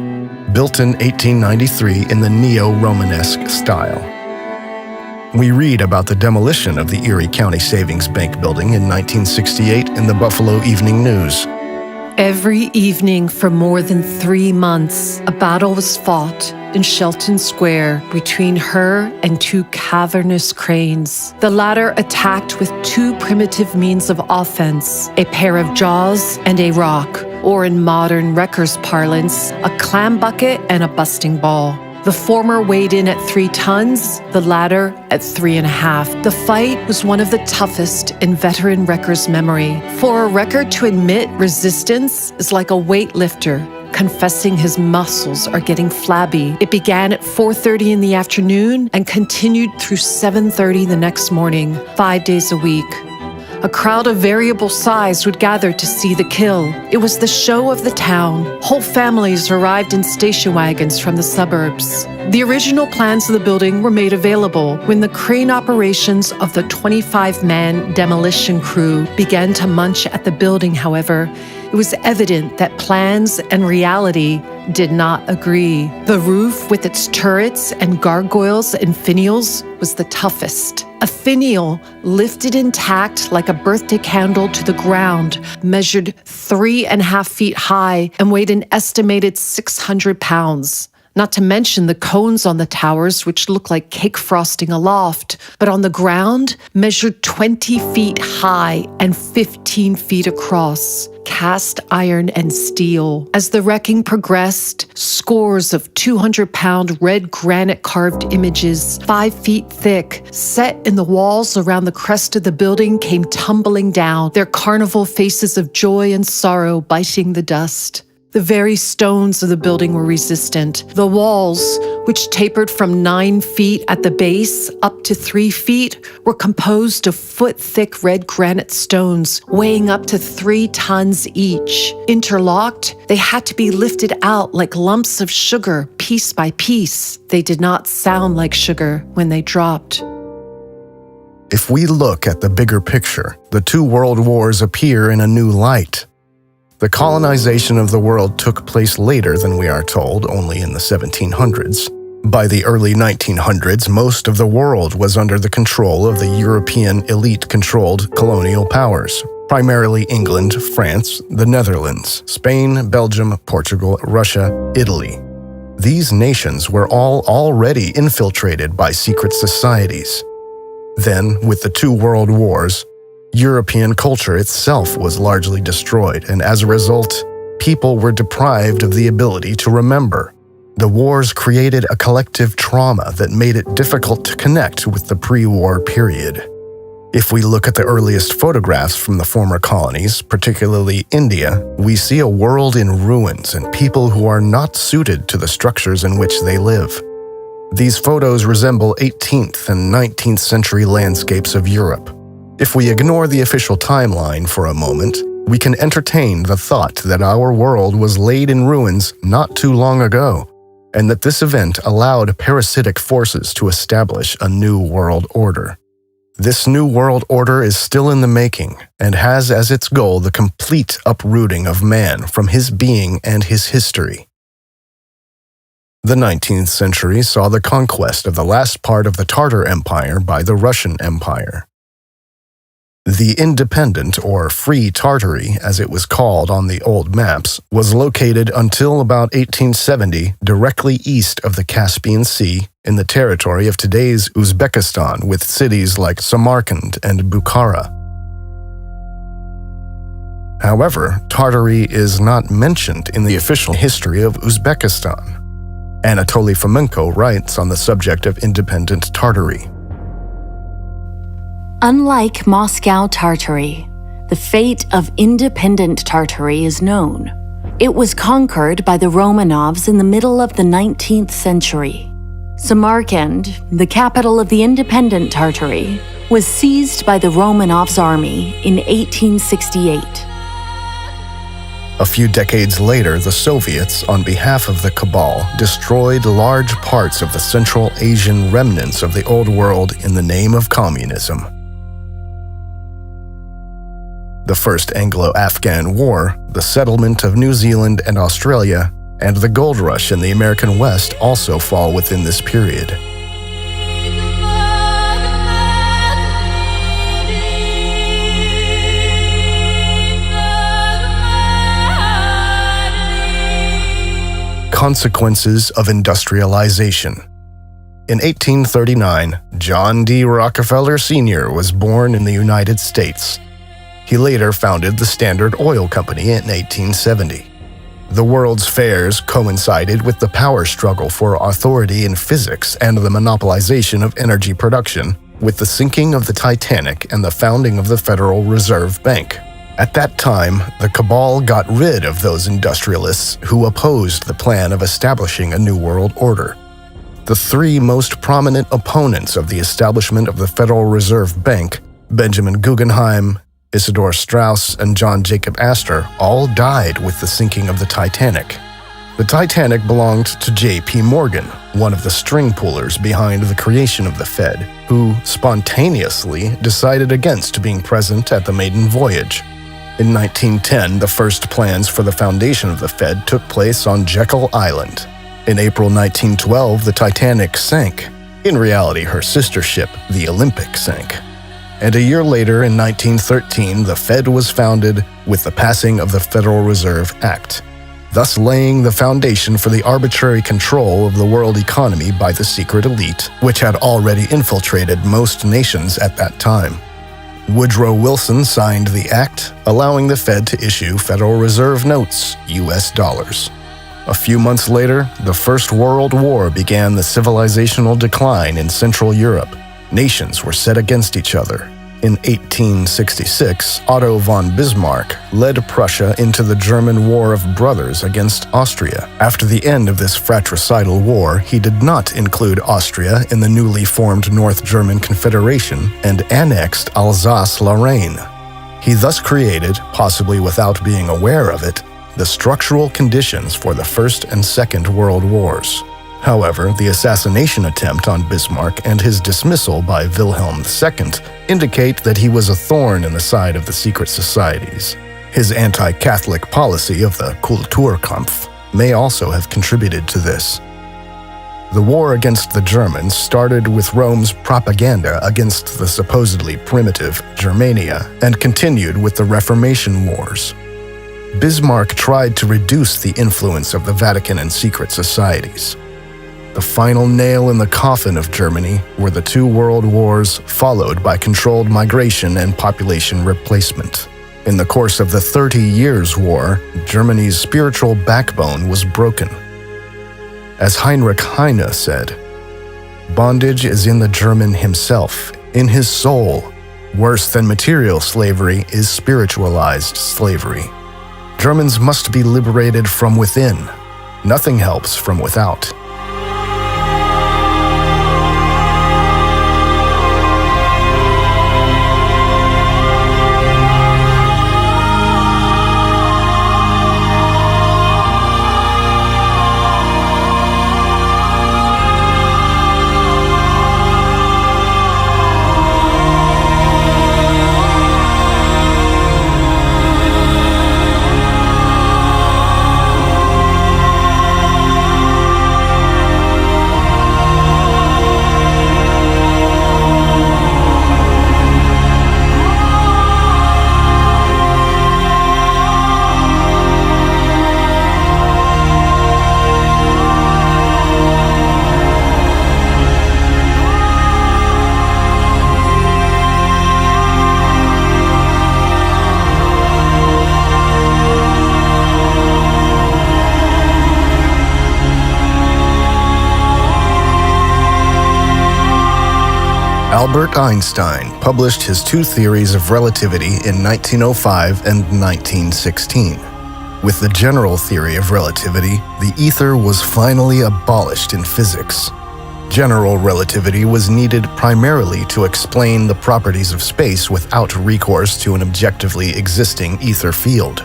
S1: built in 1893 in the neo-Romanesque style. We read about the demolition of the Erie County Savings Bank building in 1968 in the Buffalo Evening News.
S2: Every evening for more than 3 months, a battle was fought in Shelton Square between her and two cavernous cranes. The latter attacked with two primitive means of offense, a pair of jaws and a rock, or in modern wreckers' parlance, a clam bucket and a busting ball. The former weighed in at 3 tons, the latter at 3.5. The fight was one of the toughest in veteran wreckers' memory. For a wrecker to admit resistance is like a weightlifter confessing his muscles are getting flabby. It began at 4:30 in the afternoon and continued through 7:30 the next morning, 5 days a week. A crowd of variable size would gather to see the kill. It was the show of the town. Whole families arrived in station wagons from the suburbs. The original plans of the building were made available when the crane operations of the 25-man demolition crew began to munch at the building, however. It was evident that plans and reality did not agree. The roof with its turrets and gargoyles and finials was the toughest. A finial, lifted intact like a birthday candle to the ground, measured 3.5 feet high and weighed an estimated 600 pounds. Not to mention the cones on the towers, which looked like cake frosting aloft, but on the ground measured 20 feet high and 15 feet across. Cast iron and steel. As the wrecking progressed, scores of 200-pound red granite carved images, 5 feet thick, set in the walls around the crest of the building, came tumbling down, their carnival faces of joy and sorrow biting the dust. The very stones of the building were resistant. The walls, which tapered from 9 feet at the base up to 3 feet, were composed of foot-thick red granite stones weighing up to 3 tons each. Interlocked, they had to be lifted out like lumps of sugar, piece by piece. They did not sound like sugar when they dropped.
S1: If we look at the bigger picture, the 2 world wars appear in a new light. The colonization of the world took place later than we are told, only in the 1700s. By the early 1900s, most of the world was under the control of the European elite-controlled colonial powers, primarily England, France, the Netherlands, Spain, Belgium, Portugal, Russia, Italy. these nations were all already infiltrated by secret societies. Then, with the two world wars, European culture itself was largely destroyed, and as a result, people were deprived of the ability to remember. The wars created a collective trauma that made it difficult to connect with the pre-war period. If we look at the earliest photographs from the former colonies, particularly India, we see a world in ruins and people who are not suited to the structures in which they live. These photos resemble 18th and 19th century landscapes of Europe. If we ignore the official timeline for a moment, we can entertain the thought that our world was laid in ruins not too long ago, and that this event allowed parasitic forces to establish a new world order. This new world order is still in the making and has as its goal the complete uprooting of man from his being and his history. The 19th century saw the conquest of the last part of the Tartar Empire by the Russian Empire. The independent or free Tartary, as it was called on the old maps, was located until about 1870 directly east of the Caspian Sea in the territory of today's Uzbekistan, with cities like Samarkand and Bukhara. However, Tartary is not mentioned in the official history of Uzbekistan. Anatoly Fomenko writes on the subject of independent Tartary.
S5: Unlike Moscow Tartary, the fate of independent Tartary is known. It was conquered by the Romanovs in the middle of the 19th century. Samarkand, the capital of the independent Tartary, was seized by the Romanovs' army in 1868.
S1: A few decades later, the Soviets, on behalf of the Cabal, destroyed large parts of the Central Asian remnants of the Old World in the name of communism. The First Anglo-Afghan War, the settlement of New Zealand and Australia, and the gold rush in the American West also fall within this period. Consequences of industrialization. In 1839, John D. Rockefeller Sr. was born in the United States. He later founded the Standard Oil Company in 1870. The World's Fairs coincided with the power struggle for authority in physics and the monopolization of energy production, with the sinking of the Titanic and the founding of the Federal Reserve Bank. At that time, the Cabal got rid of those industrialists who opposed the plan of establishing a new world order. The three most prominent opponents of the establishment of the Federal Reserve Bank, Benjamin Guggenheim, Isidor Straus, and John Jacob Astor, all died with the sinking of the Titanic. The Titanic belonged to J.P. Morgan, one of the string pullers behind the creation of the Fed, who spontaneously decided against being present at the maiden voyage. In 1910, the first plans for the foundation of the Fed took place on Jekyll Island. In April 1912, the Titanic sank. In reality, her sister ship, the Olympic, sank. And a year later, in 1913, the Fed was founded with the passing of the Federal Reserve Act, thus laying the foundation for the arbitrary control of the world economy by the secret elite, which had already infiltrated most nations at that time. Woodrow Wilson signed the act, allowing the Fed to issue Federal Reserve notes, US dollars. A few months later, the First World War began the civilizational decline in Central Europe. Nations were set against each other. In 1866, Otto von Bismarck led Prussia into the German War of Brothers against Austria. After the end of this fratricidal war, he did not include Austria in the newly formed North German Confederation and annexed Alsace-Lorraine. He thus created, possibly without being aware of it, the structural conditions for the First and Second World Wars. However, the assassination attempt on Bismarck and his dismissal by Wilhelm II indicate that he was a thorn in the side of the secret societies. His anti-Catholic policy of the Kulturkampf may also have contributed to this. The war against the Germans started with Rome's propaganda against the supposedly primitive Germania and continued with the Reformation Wars. Bismarck tried to reduce the influence of the Vatican and secret societies. The final nail in the coffin of Germany were the two world wars, followed by controlled migration and population replacement. In the course of the 30 Years' War, Germany's spiritual backbone was broken. As Heinrich Heine said, "Bondage is in the German himself, in his soul. Worse than material slavery is spiritualized slavery. Germans must be liberated from within. Nothing helps from without." Albert Einstein published his two theories of relativity in 1905 and 1916. With the general theory of relativity, the ether was finally abolished in physics. General relativity was needed primarily to explain the properties of space without recourse to an objectively existing ether field.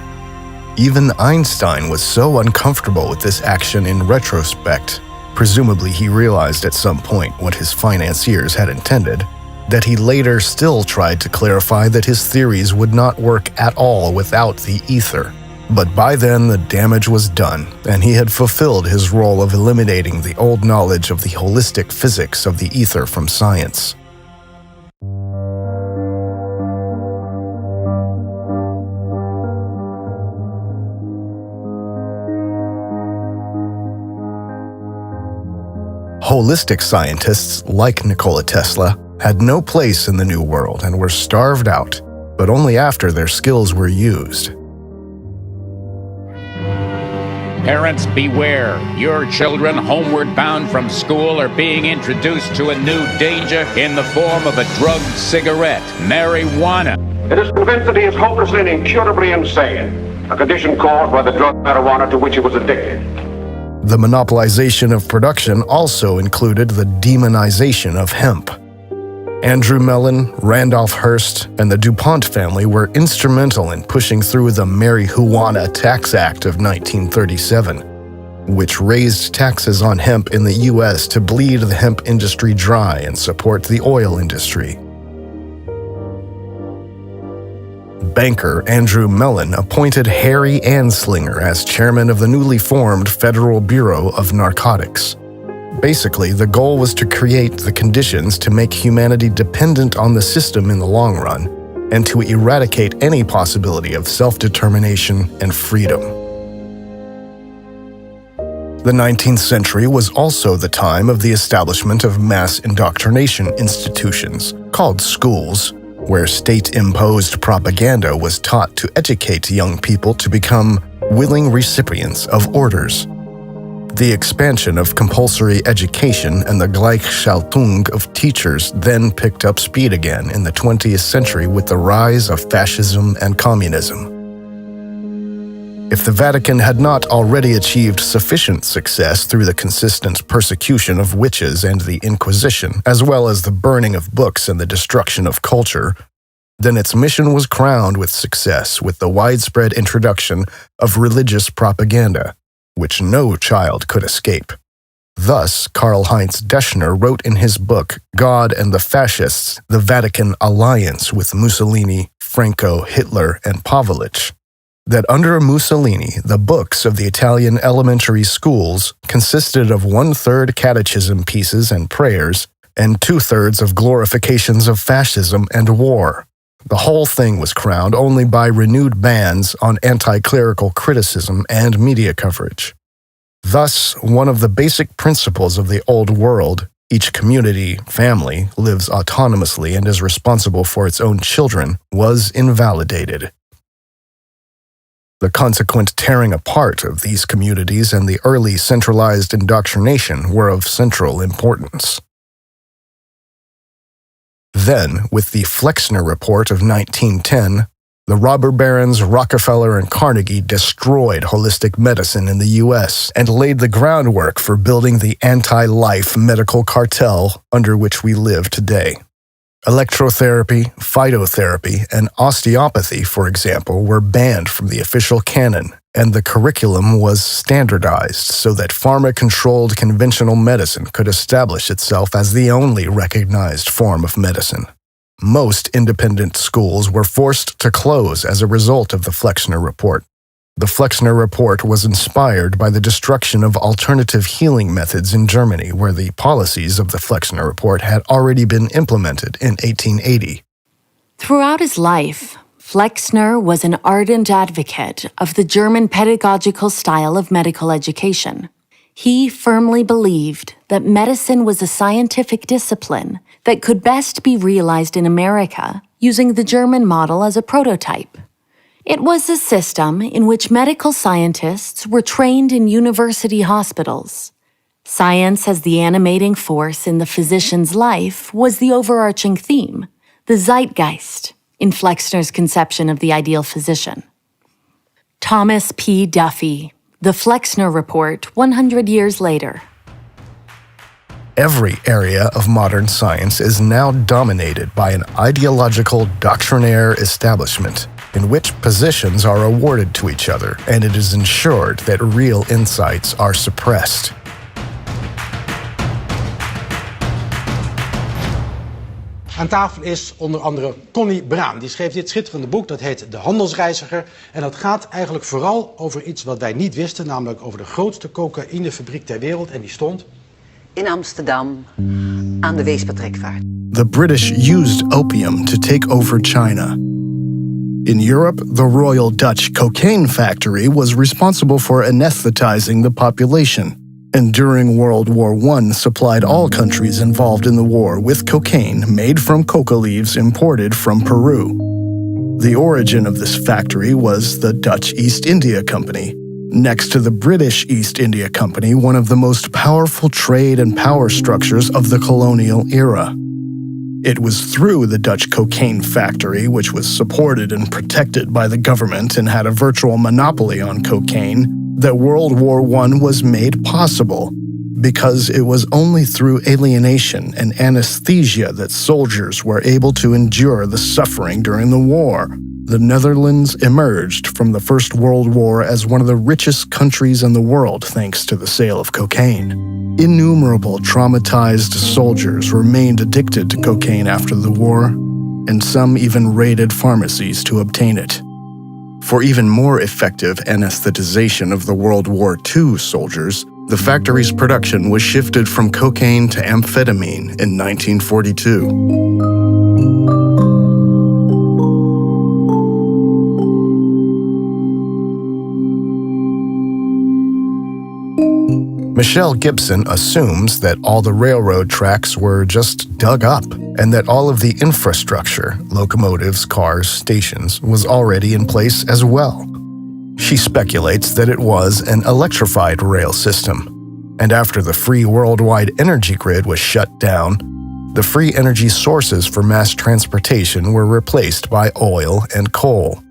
S1: Even Einstein was so uncomfortable with this action in retrospect, presumably he realized at some point what his financiers had intended, that he later still tried to clarify that his theories would not work at all without the ether. But by then the damage was done, and he had fulfilled his role of eliminating the old knowledge of the holistic physics of the ether from science. Holistic scientists, like Nikola Tesla, had no place in the New World and were starved out, but only after their skills were used.
S6: Parents, beware. Your children homeward bound from school are being introduced to a new danger in the form of a drugged cigarette, marijuana.
S7: It is convinced that he is hopelessly and incurably insane, a condition caused by the drug marijuana to which he was addicted.
S1: The monopolization of production also included the demonization of hemp. Andrew Mellon, Randolph Hearst, and the DuPont family were instrumental in pushing through the Marijuana Tax Act of 1937, which raised taxes on hemp in the U.S. to bleed the hemp industry dry and support the oil industry. Banker Andrew Mellon appointed Harry Anslinger as chairman of the newly formed Federal Bureau of Narcotics. Basically, the goal was to create the conditions to make humanity dependent on the system in the long run, and to eradicate any possibility of self-determination and freedom. The 19th century was also the time of the establishment of mass indoctrination institutions, called schools, where state-imposed propaganda was taught to educate young people to become willing recipients of orders. The expansion of compulsory education and the Gleichschaltung of teachers then picked up speed again in the 20th century with the rise of fascism and communism. If the Vatican had not already achieved sufficient success through the consistent persecution of witches and the Inquisition, as well as the burning of books and the destruction of culture, then its mission was crowned with success with the widespread introduction of religious propaganda, which no child could escape. Thus, Karl-Heinz Deschner wrote in his book, God and the Fascists, the Vatican Alliance with Mussolini, Franco, Hitler, and Pavlovich, that under Mussolini, the books of the Italian elementary schools consisted of 1/3 catechism pieces and prayers, and 2/3 of glorifications of fascism and war. the whole thing was crowned only by renewed bans on anti-clerical criticism and media coverage. Thus, one of the basic principles of the Old World, each community, family, lives autonomously and is responsible for its own children, was invalidated. The consequent tearing apart of these communities and the early centralized indoctrination were of central importance. Then, with the Flexner Report of 1910, the robber barons Rockefeller and Carnegie destroyed holistic medicine in the U.S. and laid the groundwork for building the anti-life medical cartel under which we live today. Electrotherapy, phytotherapy, and osteopathy, for example, were banned from the official canon, and the curriculum was standardized so that pharma-controlled conventional medicine could establish itself as the only recognized form of medicine. Most independent schools were forced to close as a result of the Flexner Report. The Flexner Report was inspired by the destruction of alternative healing methods in Germany, where the policies of the Flexner Report had already been implemented in 1880.
S5: Throughout his life, Flexner was an ardent advocate of the German pedagogical style of medical education. He firmly believed that medicine was a scientific discipline that could best be realized in America using the German model as a prototype. It was a system in which medical scientists were trained in university hospitals. Science as the animating force in the physician's life was the overarching theme, the zeitgeist, in Flexner's conception of the ideal physician. Thomas P. Duffy, The Flexner Report, 100 years later.
S1: Every area of modern science is now dominated by an ideological doctrinaire establishment in which positions are awarded to each other, and it is ensured that real insights are suppressed.
S8: Aan tafel is onder andere Connie Braan. Die schreef dit schitterende boek, dat heet De Handelsreiziger. En dat gaat eigenlijk vooral over iets wat wij niet wisten, namelijk over de grootste cocaïnefabriek ter wereld. En die stond
S9: in Amsterdam aan de Weespertrekvaart.
S1: The British used opium to take over China. In Europe, the Royal Dutch Cocaine Factory was responsible for anesthetizing the population, and during World War I supplied all countries involved in the war with cocaine made from coca leaves imported from Peru. The origin of this factory was the Dutch East India Company. Next to the British East India Company, one of the most powerful trade and power structures of the colonial era. It was through the Dutch Cocaine Factory, which was supported and protected by the government and had a virtual monopoly on cocaine, that World War I was made possible, because it was only through alienation and anesthesia that soldiers were able to endure the suffering during the war. The Netherlands emerged from the First World War as one of the richest countries in the world thanks to the sale of cocaine. Innumerable traumatized soldiers remained addicted to cocaine after the war, and some even raided pharmacies to obtain it. For even more effective anesthetization of the World War II soldiers, the factory's production was shifted from cocaine to amphetamine in 1942. Michelle Gibson assumes that all the railroad tracks were just dug up and that all of the infrastructure, locomotives, cars, stations, was already in place as well. She speculates that it was an electrified rail system, and after the free worldwide energy grid was shut down, the free energy sources for mass transportation were replaced by oil and coal.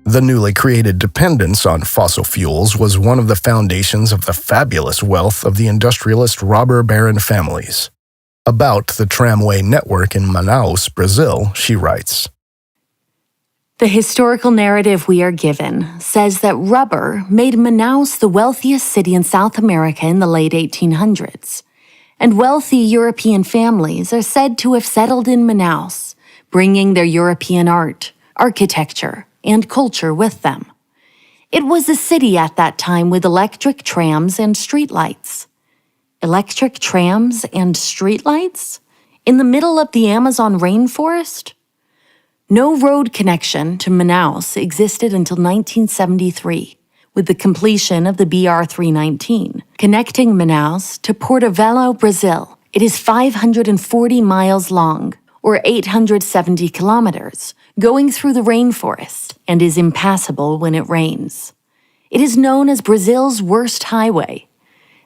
S1: The newly created dependence on fossil fuels was one of the foundations of the fabulous wealth of the industrialist robber baron families. About the tramway network in Manaus, Brazil, she writes,
S5: The historical narrative we are given says that rubber made Manaus the wealthiest city in South America in the late 1800s, and wealthy European families are said to have settled in Manaus, bringing their European art, architecture, and culture with them. It was a city at that time with electric trams and streetlights. Electric trams and streetlights? In the middle of the Amazon rainforest? No road connection to Manaus existed until 1973, with the completion of the BR-319, connecting Manaus to Porto-Velho, Brazil. It is 540 miles long, or 870 kilometers, going through the rainforest, and is impassable when it rains. It is known as Brazil's worst highway.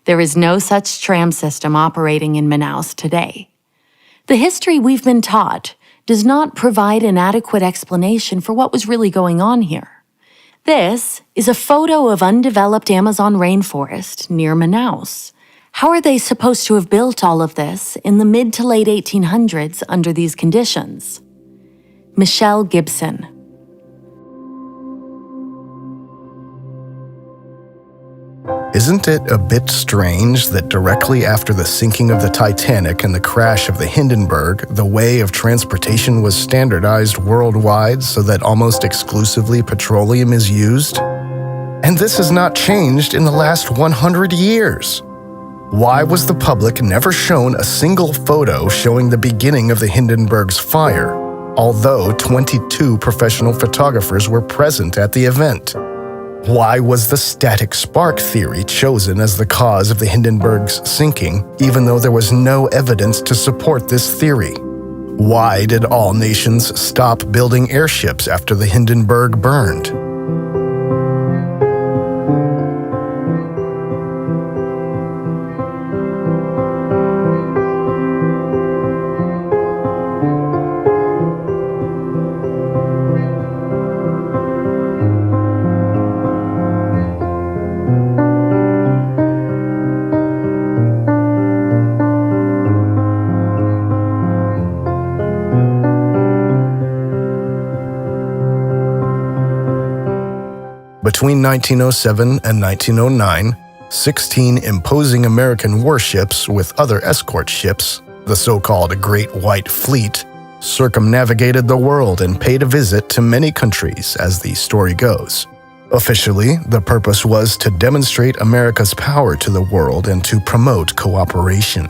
S5: There is no such tram system operating in Manaus today. The history we've been taught does not provide an adequate explanation for what was really going on here. This is a photo of undeveloped Amazon rainforest near Manaus. How are they supposed to have built all of this in the mid to late 1800s under these conditions? Michelle Gibson.
S1: Isn't it a bit strange that directly after the sinking of the Titanic and the crash of the Hindenburg, the way of transportation was standardized worldwide so that almost exclusively petroleum is used? And this has not changed in the last 100 years. Why was the public never shown a single photo showing the beginning of the Hindenburg's fire, although 22 professional photographers were present at the event? Why was the static spark theory chosen as the cause of the Hindenburg's sinking, even though there was no evidence to support this theory? Why did all nations stop building airships after the Hindenburg burned? Between 1907 and 1909, 16 imposing American warships with other escort ships, the so-called Great White Fleet, circumnavigated the world and paid a visit to many countries, as the story goes. Officially, the purpose was to demonstrate America's power to the world and to promote cooperation.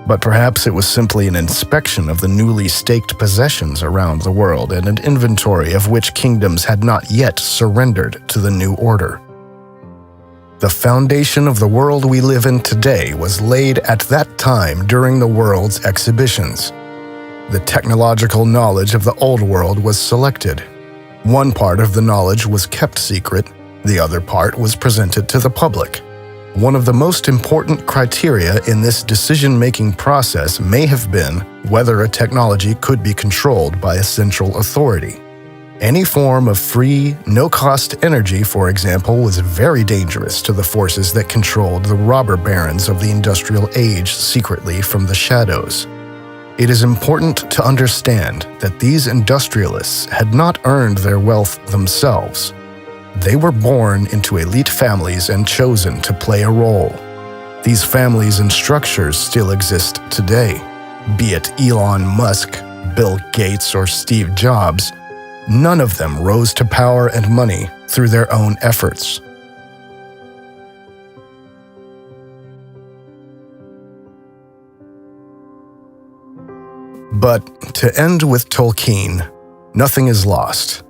S1: But perhaps it was simply an inspection of the newly staked possessions around the world and an inventory of which kingdoms had not yet surrendered to the new order. The foundation of the world we live in today was laid at that time during the world's exhibitions. The technological knowledge of the old world was selected. One part of the knowledge was kept secret, the other part was presented to the public. One of the most important criteria in this decision-making process may have been whether a technology could be controlled by a central authority. Any form of free, no-cost energy, for example, was very dangerous to the forces that controlled the robber barons of the industrial age secretly from the shadows. It is important to understand that these industrialists had not earned their wealth themselves. They were born into elite families and chosen to play a role. These families and structures still exist today. Be it Elon Musk, Bill Gates, or Steve Jobs, none of them rose to power and money through their own efforts. But to end with Tolkien, nothing is lost.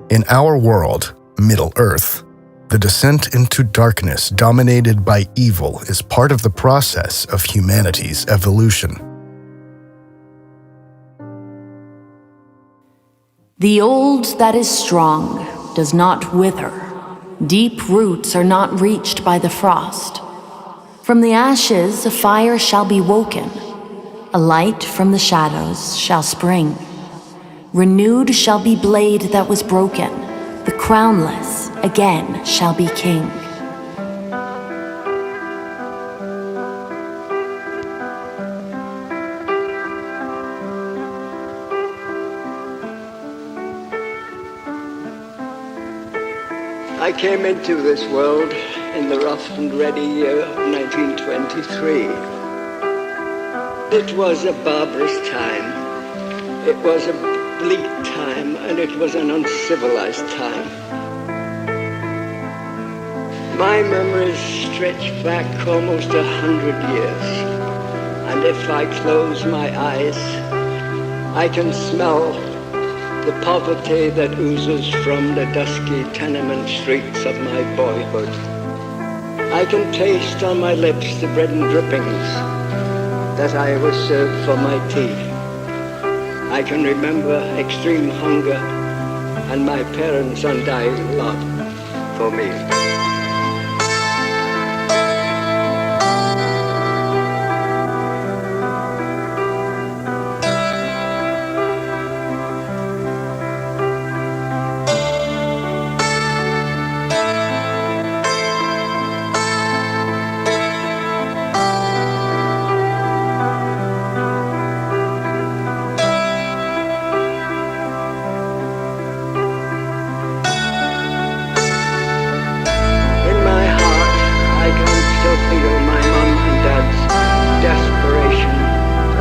S1: In our world, Middle-earth, the descent into darkness dominated by evil is part of the process of humanity's evolution.
S5: The old that is strong does not wither. Deep roots are not reached by the frost. From the ashes a fire shall be woken. A light from the shadows shall spring. Renewed shall be blade that was broken. The crownless again shall be king.
S10: I came into this world in the rough and ready year of 1923. It was a barbarous time. It was a bleak time, and it was an uncivilized time. My memories stretch back almost 100 years, and if I close my eyes, I can smell the poverty that oozes from the dusky tenement streets of my boyhood. I can taste on my lips the bread and drippings that I was served for my tea. I can remember extreme hunger and my parents' undying love for me.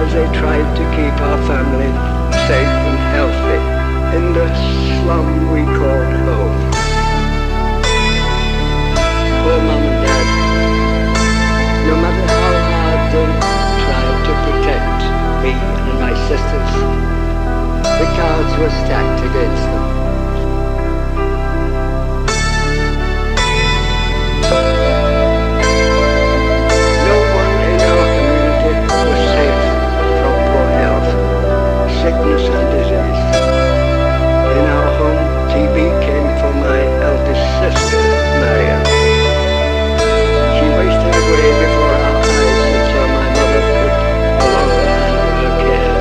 S10: They tried to keep our family safe and healthy in the slum we called home. Poor Mom and Dad, no matter how hard they tried to protect me and my sisters, the cards were stacked against them. Sickness and disease. In our home, TB came from my eldest sister, Marian. She wasted away before our eyes until my mother could no longer handle her care,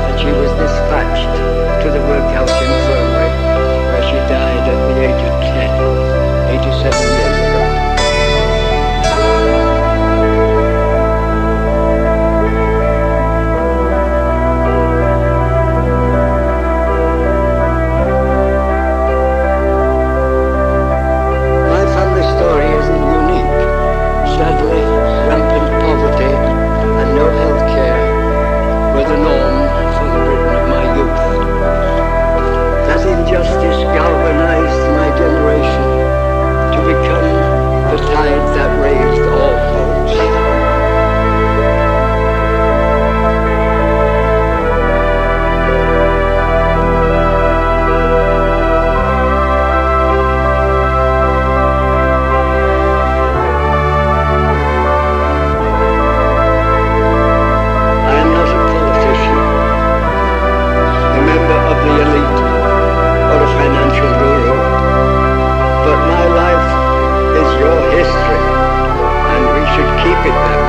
S10: and she was dispatched to the workhouse in Fernway, where she died at the age of 10, 87 years ago. Injustice galvanized my generation to become the tide that raised all boats. I am not a politician, a member of the elite, or a financial guru, but my life is your history, and we should keep it that way.